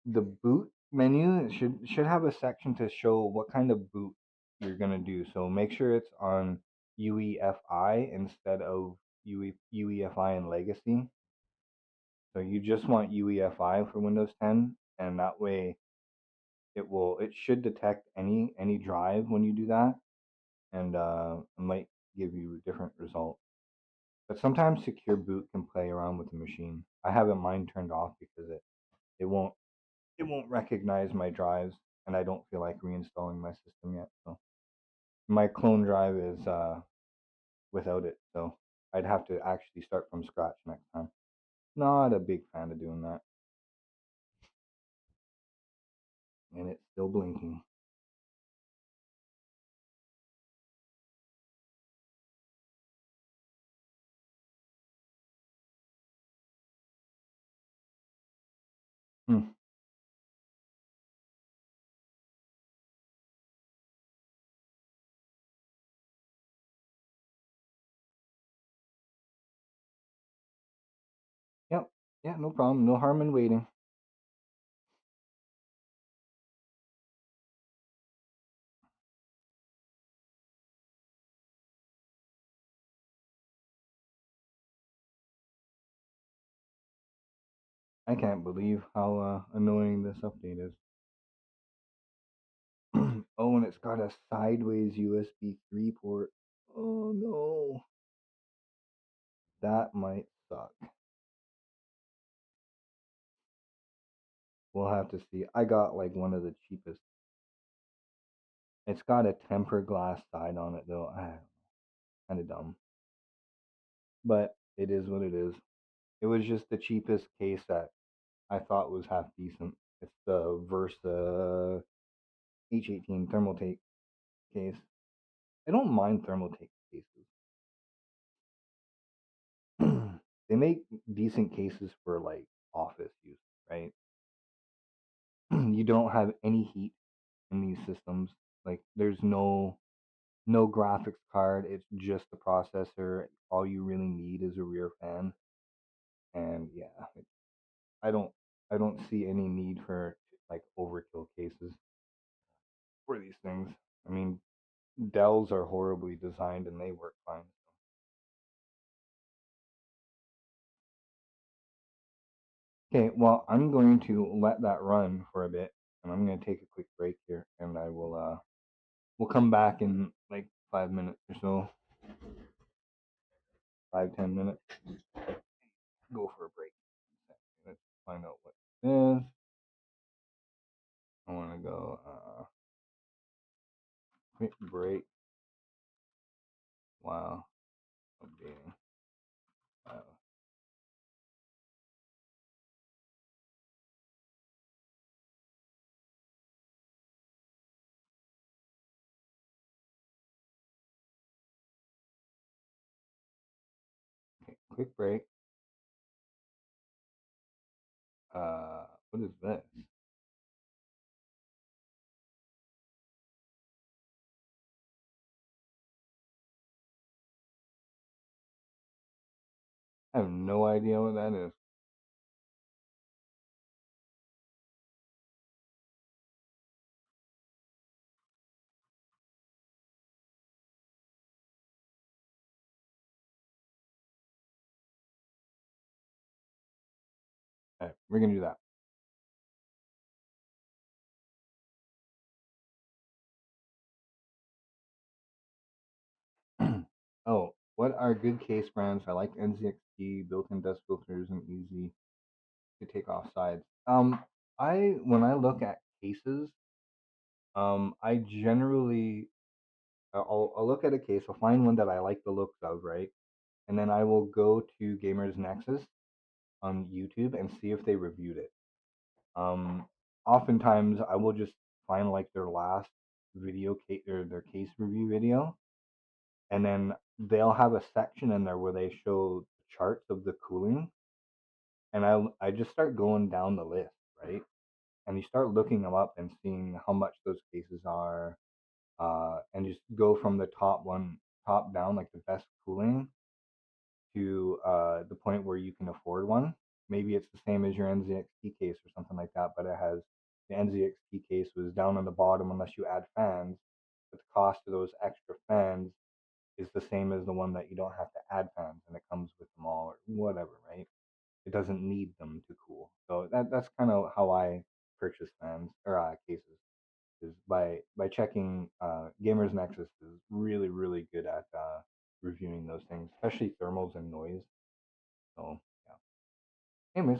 the boot menu, it should have a section to show what kind of boot you're gonna do. So make sure it's on UEFI instead of UEFI and Legacy. So you just want UEFI for Windows 10, and that way it should detect any drive when you do that, and it might give you a different result. But sometimes Secure Boot can play around with the machine. I have mine turned off because it won't it won't recognize my drives, and I don't feel like reinstalling my system yet. So my clone drive is without it, so I'd have to actually start from scratch next time. Not a big fan of doing that, and it's still blinking. Hmm. Yep. Yeah, no problem. No harm in waiting. I can't believe how annoying this update is. Oh, and it's got a sideways USB 3 port. Oh no, that might suck. We'll have to see. I got like one of the cheapest. It's got a tempered glass side on it though. Kind of dumb, but it is what it is. It was just the cheapest case that I thought was half decent. It's the Versa H18 Thermaltake case. I don't mind Thermaltake cases. They make decent cases for like office use, right? You don't have any heat in these systems. Like there's no graphics card. It's just the processor. All you really need is a rear fan. And yeah, I don't I don't see any need for like overkill cases for these things. I mean, Dells are horribly designed and they work fine. Okay, well, I'm going to let that run for a bit, and I'm going to take a quick break here, and I will we'll come back in like 5 minutes or so, 5-10 minutes. Go for a break. Let's find out what it is. I want to go quick break. Wow, updating. Wow. quick break. What is this? I have no idea what that is. All right, we're gonna do that. Oh, what are good case brands? I like NZXT, built-in dust filters, and easy to take off sides. I when I look at cases, I generally I'll look at a case. I'll find one that I like the looks of, right? And then I will go to Gamers Nexus on YouTube and see if they reviewed it. Um, Oftentimes I will just find like their last video case or their case review video, and then they'll have a section in there where they show charts of the cooling, and I just start going down the list, right? And you start looking them up and seeing how much those cases are, and just go from the top down, like the best cooling, to the point where you can afford one. Maybe it's the same as your NZXT case or something like that, but it has the NZXT case was down on the bottom unless you add fans, but the cost of those extra fans is the same as the one that you don't have to add fans and it comes with them all or whatever, right? It doesn't need them to cool. So that's kind of how I purchase fans or cases is by checking. Gamers Nexus is really good at reviewing those things, especially thermals and noise. So yeah. Anyways,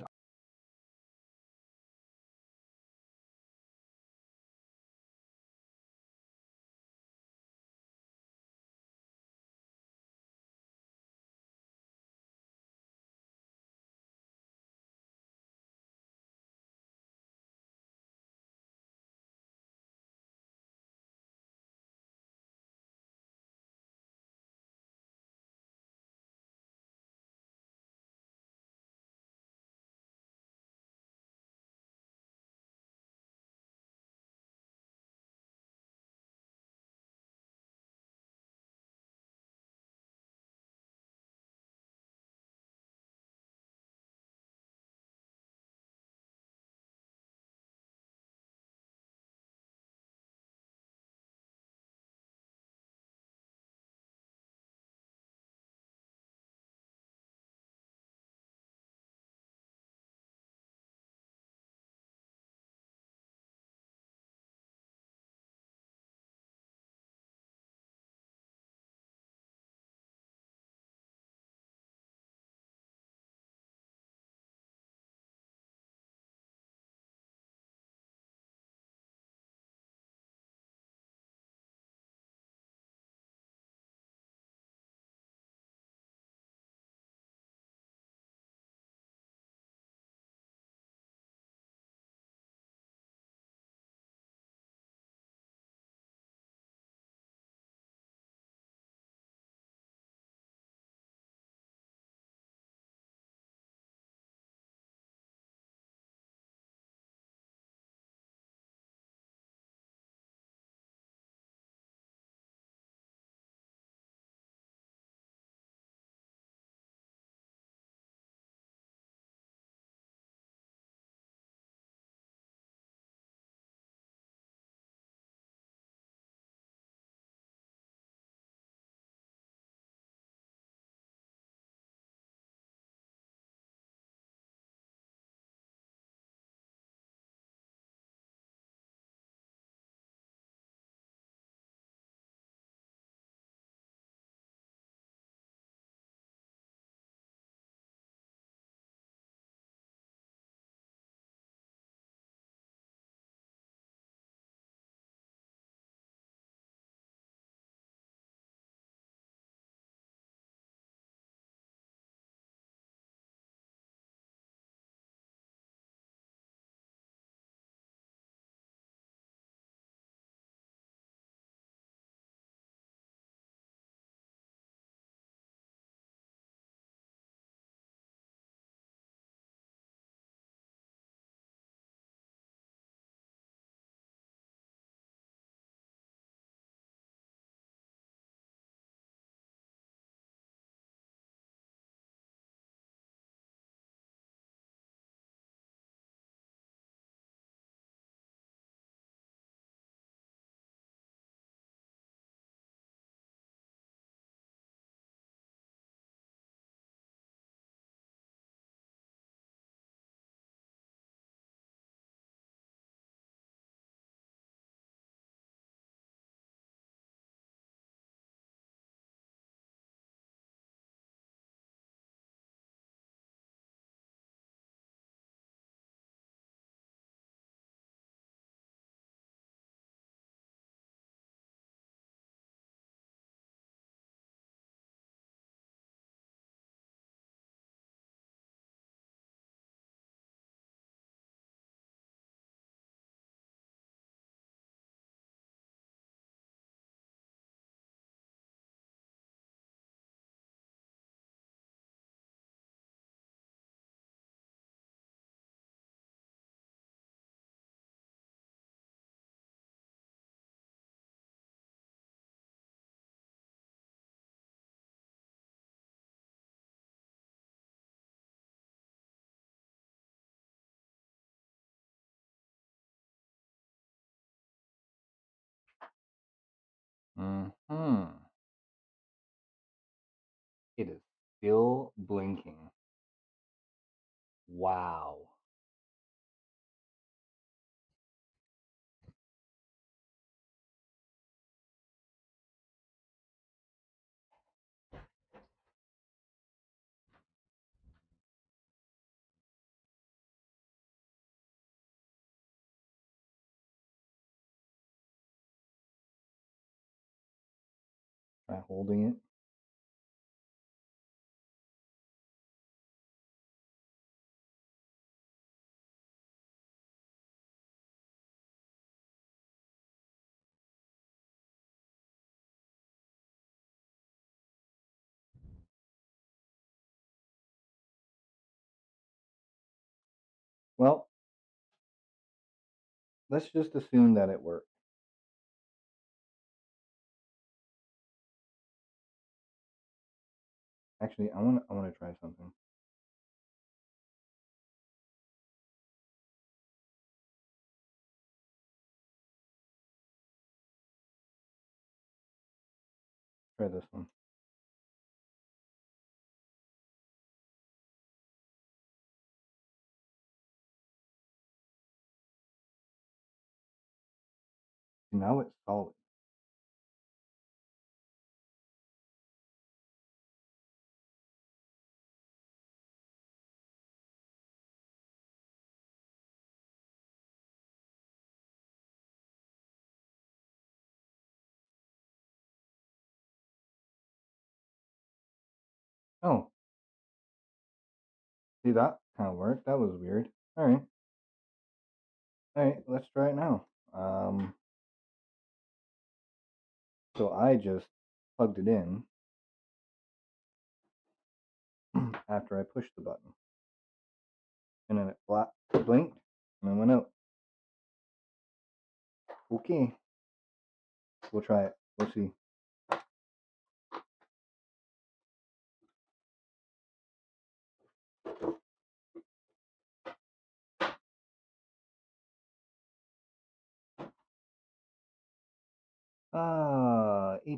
Mm-hmm. It is still blinking. Wow. Try holding it. Well, let's just assume that it worked. Actually, I wanna try something. Try this one. Now it's solid. Oh, see that kind of worked. That was weird. All right. Let's try it now. So I just plugged it in after I pushed the button, and then it blinked, and then went out. Okay, we'll try it. We'll see.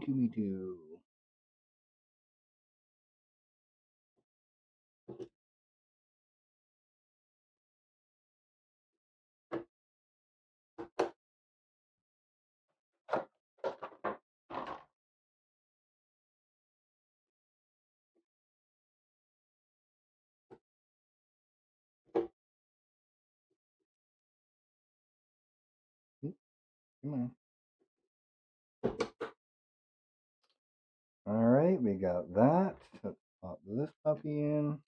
2 Come on. All right, we got that. Let's pop this puppy in.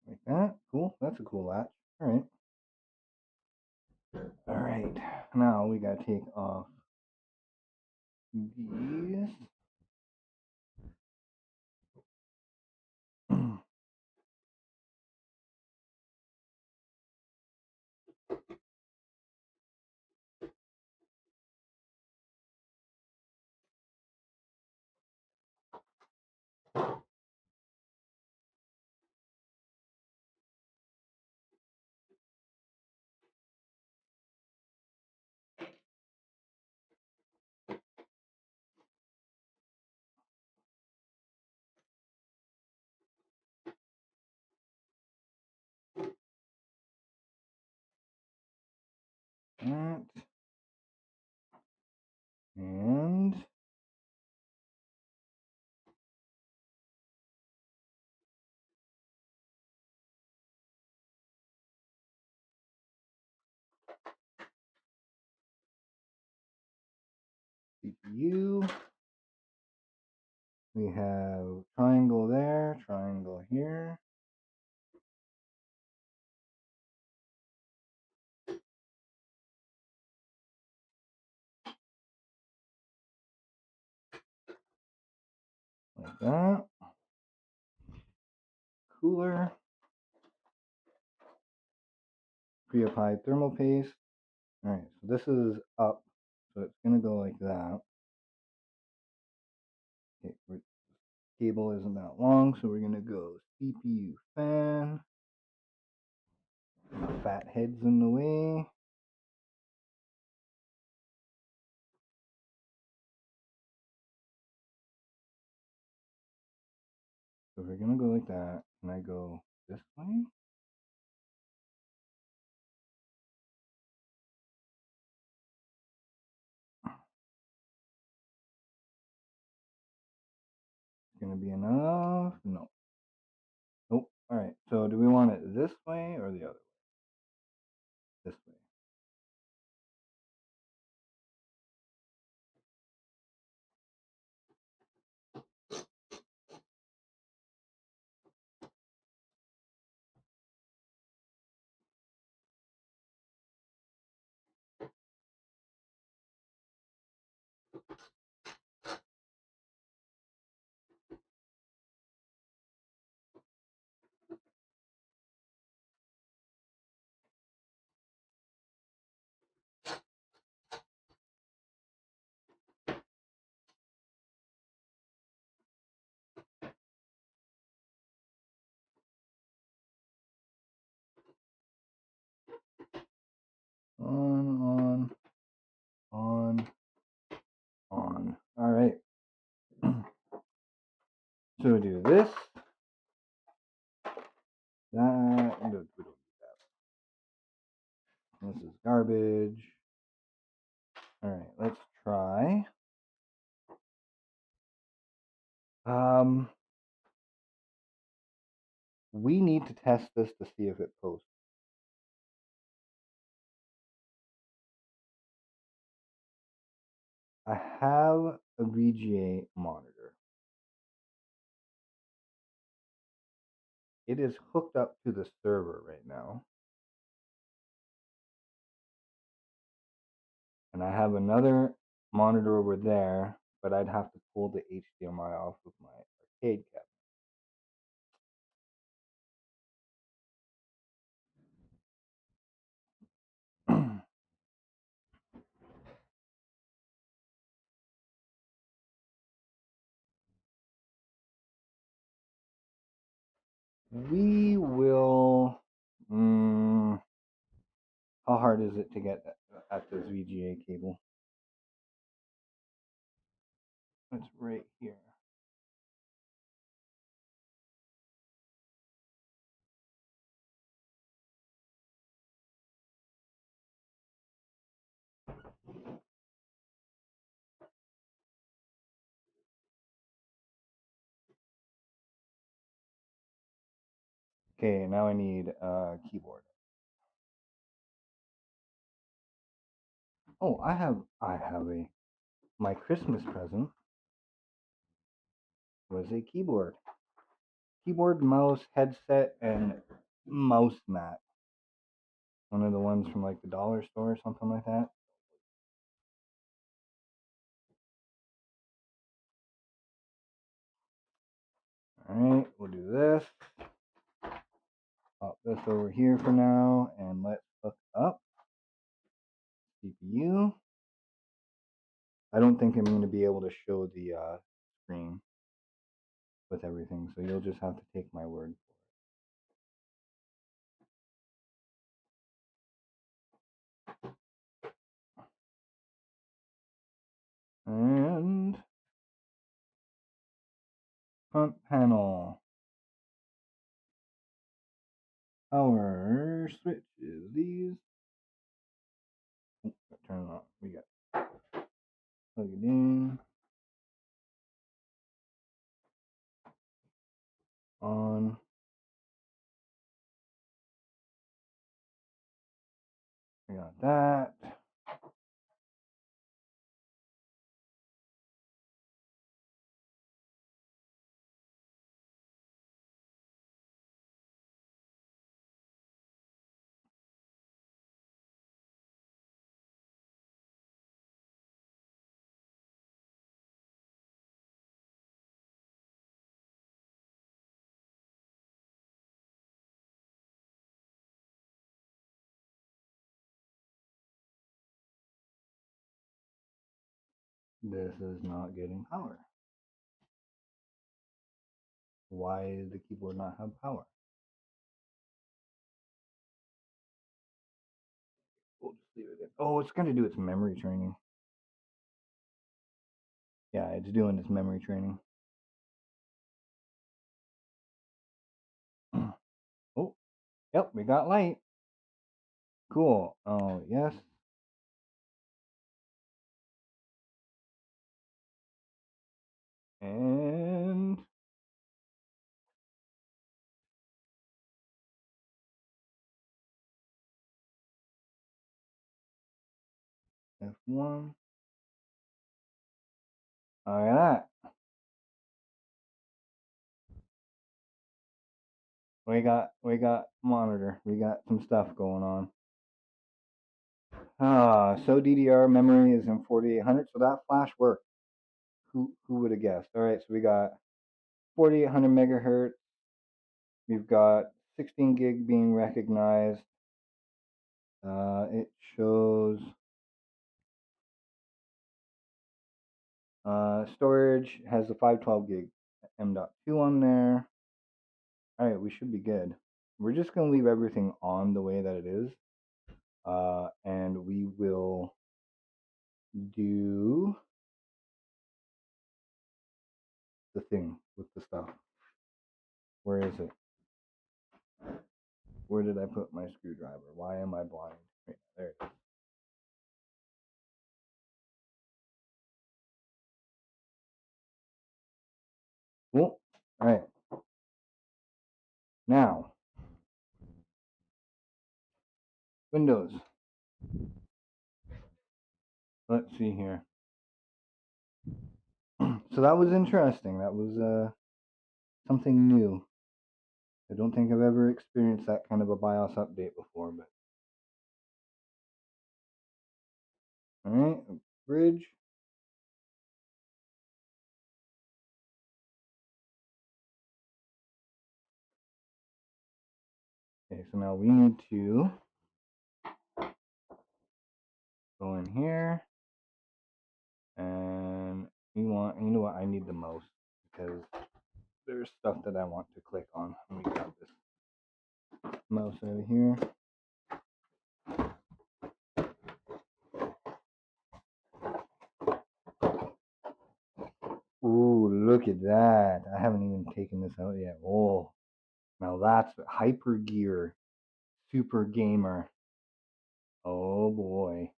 Like that. Cool. That's a cool latch. All right. All right. Now we gotta take off these. That and CPU. We have triangle there, triangle here. Like that. Cooler. pre-applied thermal paste. All right, so this is up, so it's gonna go like that. Okay, cable isn't that long, so we're gonna go CPU fan. Fat head's in the way. So we're gonna go like that, and I go this way. It's gonna be enough. No. Nope. All right. So do we want it this way or the other way? This way. On, on, on. All right. So we do this, that. We don't need that. This is garbage. All right. Let's try. We need to test this to see if it posts. I have a VGA monitor. It is hooked up to the server right now. And I have another monitor over there, but I'd have to pull the HDMI off of my arcade cabinet. We will. How hard is it to get at this VGA cable? It's right here. Okay, now I need a keyboard. Oh, I have my Christmas present was a keyboard. Keyboard, mouse, headset, and mouse mat. One of the ones from like the dollar store or something like that. Alright, we'll do this. Pop this over here for now, and let's hook up CPU. I don't think I'm going to be able to show the screen with everything, so you'll just have to take my word for it. And front panel. Power switches. These. Oh, turn it on. We got plug it in. On. We got that. This is not getting power. Why does the keyboard not have power? We'll just leave it in. Oh, it's going to do its memory training. Yeah, it's doing its memory training. Oh, yep, we got light. Cool. Oh, yes. And F1. All right. We got monitor. We got some stuff going on. So DDR memory is in 4800, so that flash worked. Who would have guessed? All right, so we got 4800 megahertz. We've got 16 gig being recognized. It shows storage has the 512 gig M.2 on there. All right, we should be good. We're just gonna leave everything on the way that it is, and we will do the thing with the stuff. Where is it? Where did I put my screwdriver? Why am I blind? Right, there it is. Cool. All right. Now, Windows. Let's see here. So that was interesting. That was something new. I don't think I've ever experienced that kind of a BIOS update before, but all right, bridge. Okay, so now we need to go in here and we want, you know what, I need the mouse because there's stuff that I want to click on. Let me grab this mouse out of here. Ooh, look at that. I haven't even taken this out yet. Oh, now that's Hyper Gear Super Gamer. Oh boy.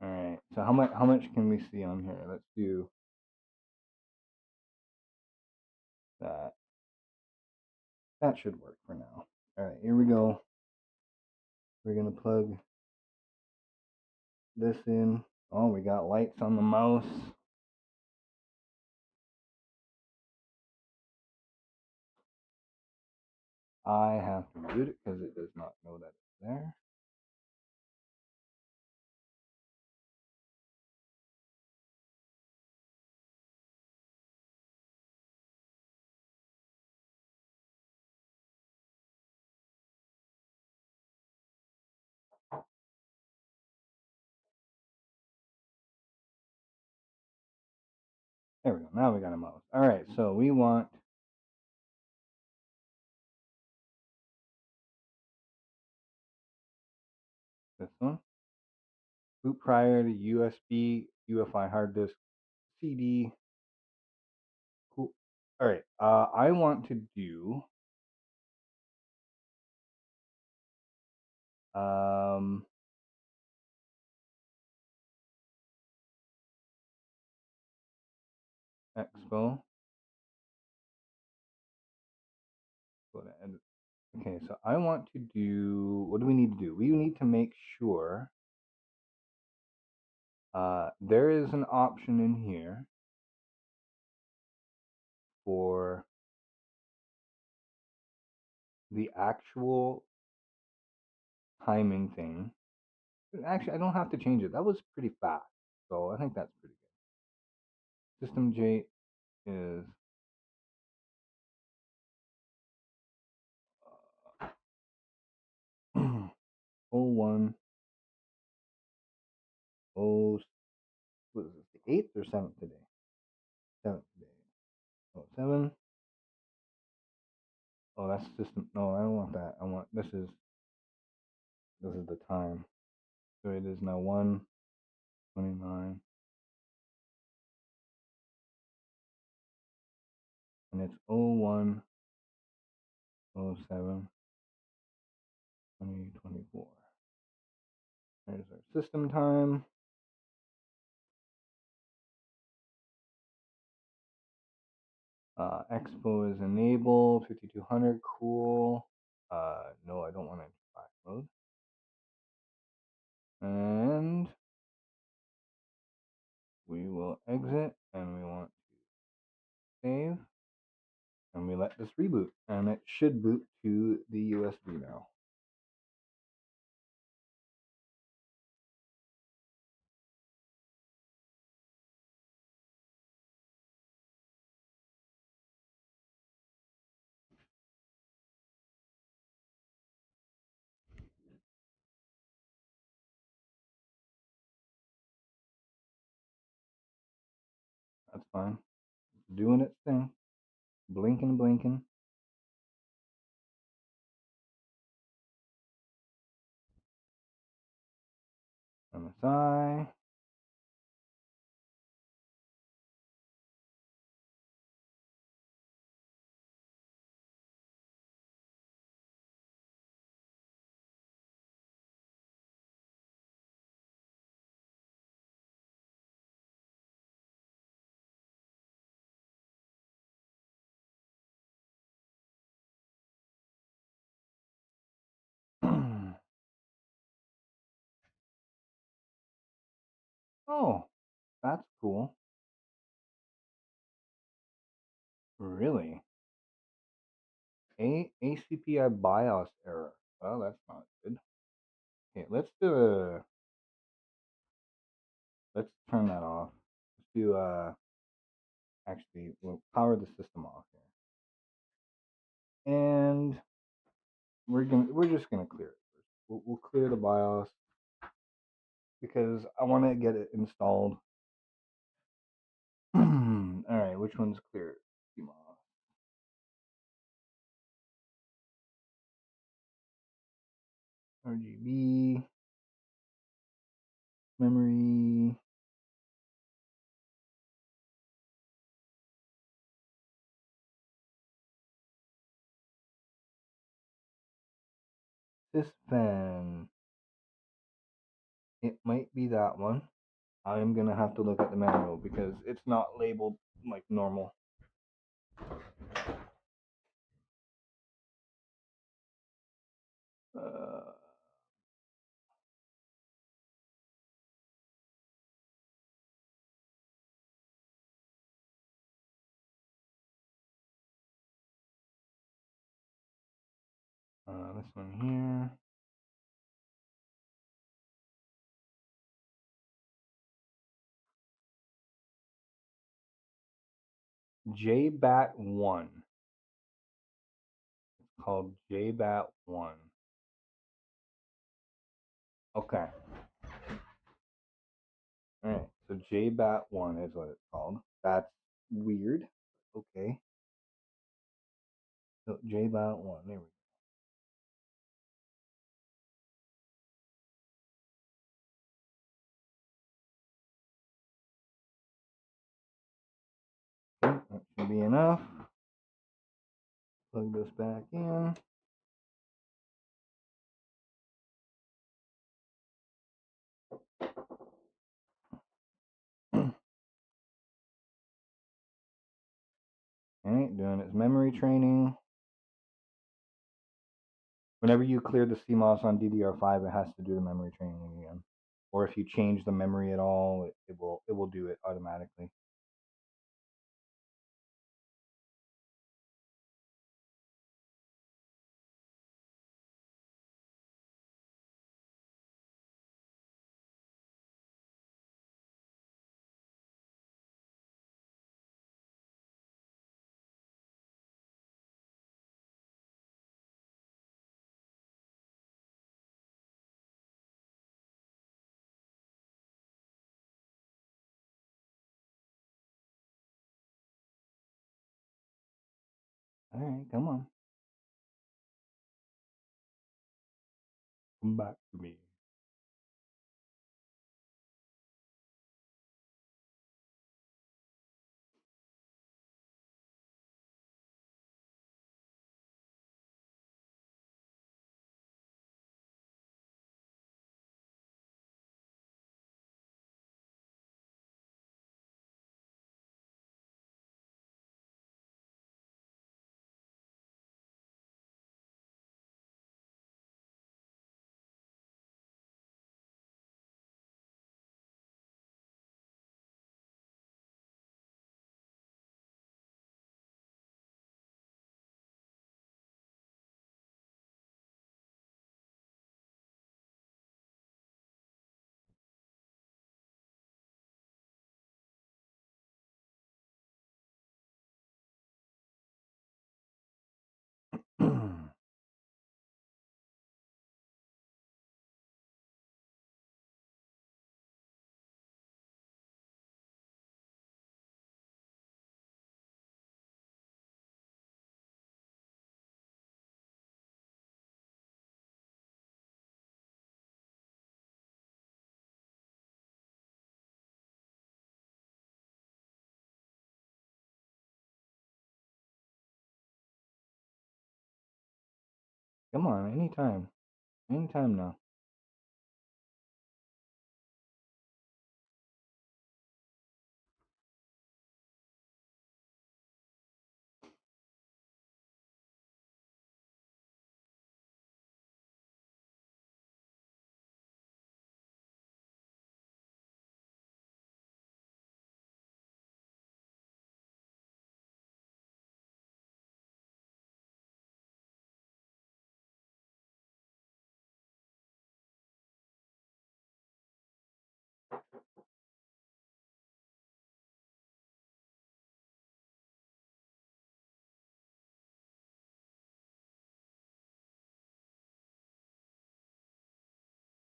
All right. So how much can we see on here? Let's do that. That should work for now. All right, here we go. We're gonna plug this in. Oh, we got lights on the mouse. I have to mute it because it does not know that it's there. There we go. Now we got a mouse. All right, so we want this one. Boot prior to USB, UFI hard disk, CD. Cool. All right. I want to do um Expo. Go to edit. Okay, so I want to do. What do we need to do? We need to make sure there is an option in here for the actual timing thing. Actually, I don't have to change it. That was pretty fast, so I think that's pretty good. System J is 01 8th or 7th today? 7th today. Oh, 7. Oh, that's system. No, I don't want that. I want this is the time. So it is now 1:29, and it's 01:07/2024. There's our system time. Expo is enabled. 5200. Cool. No, I don't want to flash mode. And we will exit, and we want to save, and we let this reboot, and it should boot to the USB now. That's fine. It's doing its thing. Blinking, blinking. MSI. Oh, that's cool. Really? ACPI BIOS error. Well, that's not good. Okay, let's turn that off. Let's do actually we'll power the system off here. And we're just gonna clear it first. We'll clear the BIOS because I want to get it installed. All right, which one's clear? CMOS. RGB, memory, sysfan. It might be that one. I am gonna have to look at the manual because it's not labeled like normal. Uh, this one here. JBAT1. It's called JBAT1. Okay. All right. So JBAT1 is what it's called. That's weird. Okay. So JBAT1. There we go. Okay, that should be enough. Plug this back in. Alright, doing its memory training. Whenever you clear the CMOS on DDR5, it has to do the memory training again. Or if you change the memory at all, it will do it automatically. Alright, come on. Come back to me. Come on, anytime. Anytime now.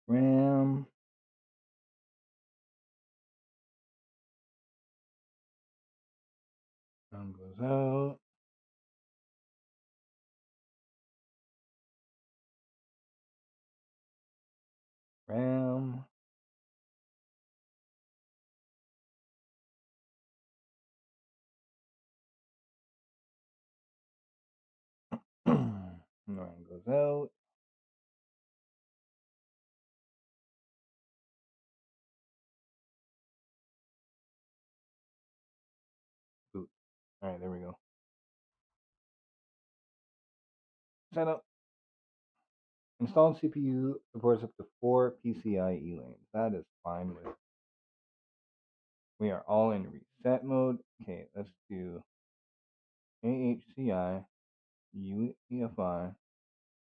RAM. Sun goes out. RAM. RAM goes out. Boot. Alright, there we go. Setup. Installed CPU supports up to 4 PCIe lanes. That is fine with. We are all in reset mode. Okay, let's do AHCI, UEFI.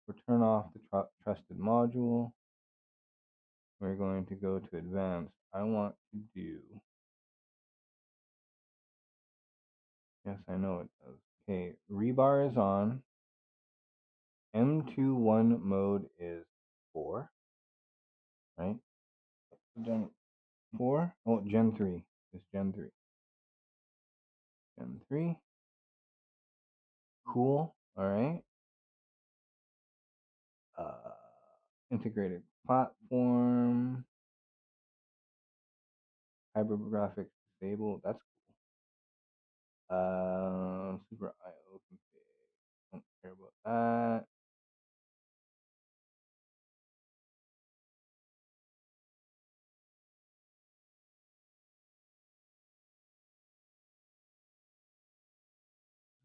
We'll turn off the trusted module. We're going to go to advanced. I want to do. Yes, I know it does. Okay, rebar is on. M21 mode is 4, right? Gen 4? Oh, Gen 3. It's Gen 3. Gen 3. Cool. All right. Integrated platform. Hybrid graphics disabled. That's cool. Super IO config. Don't care about that.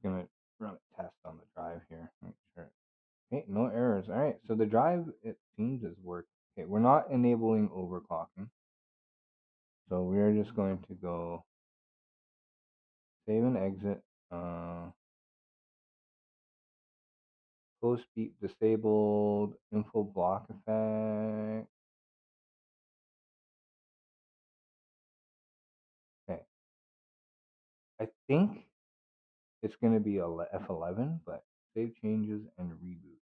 Gonna run a test on the drive here. Make sure. Okay, no errors. All right, so the drive, it seems, is working. Okay, we're not enabling overclocking, so we're just going to go save and exit. Post beep disabled. Info block effect. Okay, I think it's going to be a F11, but save changes and reboot.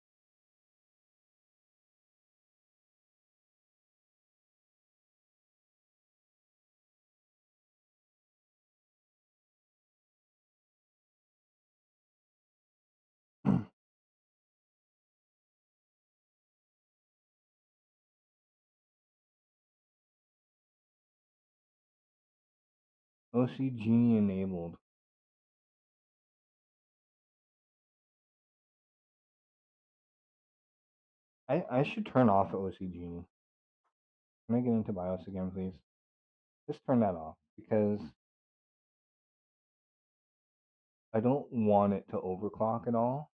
OC Genie enabled. I should turn off OC Genie. Can I get into BIOS again, please? Just turn that off because I don't want it to overclock at all.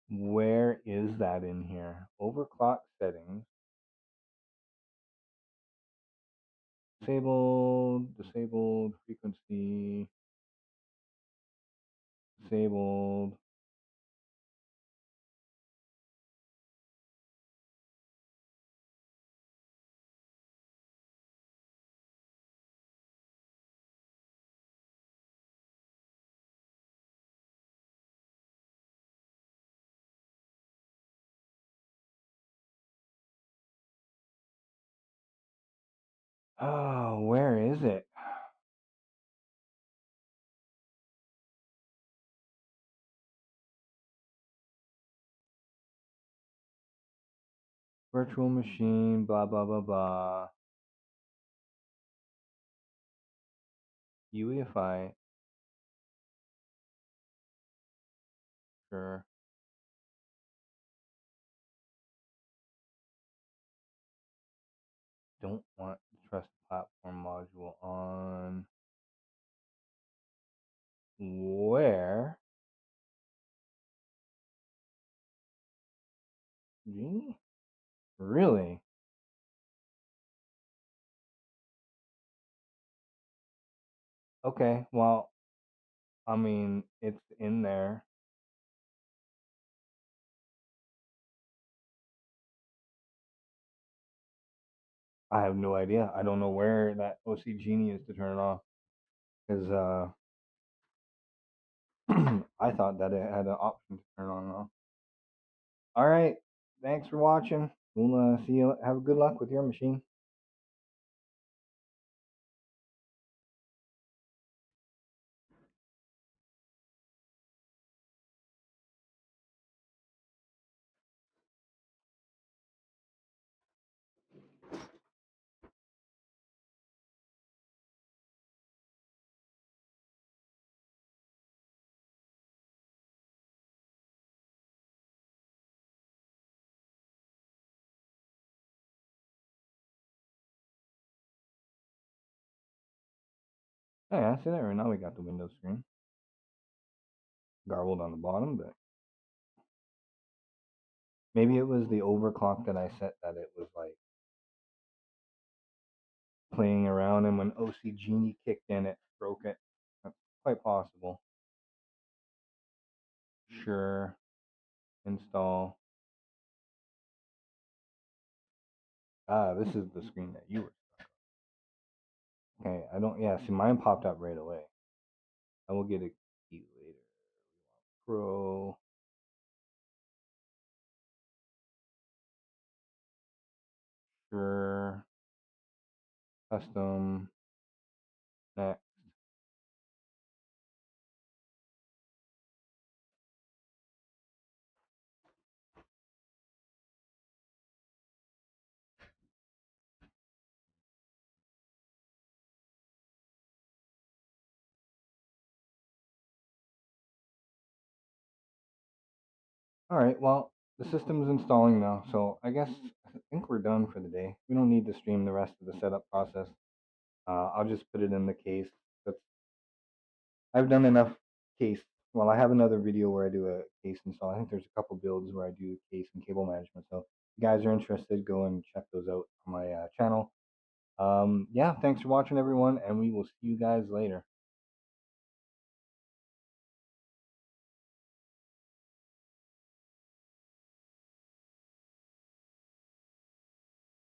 Where is that in here? Overclock settings. Disabled, frequency, disabled. Oh, where is it? Virtual machine, blah, blah, blah, blah. UEFI, sure. Don't want the trust platform module on. Where? Genie? Really? Okay, well, I mean, it's in there. I have no idea. I don't know where that OC Genie is to turn it off. Because I thought that it had an option to turn on and off. All right. Thanks for watching. We'll see you. Have good luck with your machine. Oh, yeah, see there. Now we got the Windows screen. Garbled on the bottom, but maybe it was the overclock that I set that it was like playing around, and when OC Genie kicked in, it broke it. That's quite possible. Sure. Install. Ah, this is the screen that you were. Okay, I don't. Yeah, see, mine popped up right away. I will get a key later. Pro. Sure. Custom. Next. All right, well, the system's installing now, so I think we're done for the day. We don't need to stream the rest of the setup process. I'll just put it in the case. That's I've done enough case. Well, I have another video where I do a case install. I think there's a couple builds where I do case and cable management. So if you guys are interested, go and check those out on my channel. Yeah, thanks for watching, everyone, and we will see you guys later.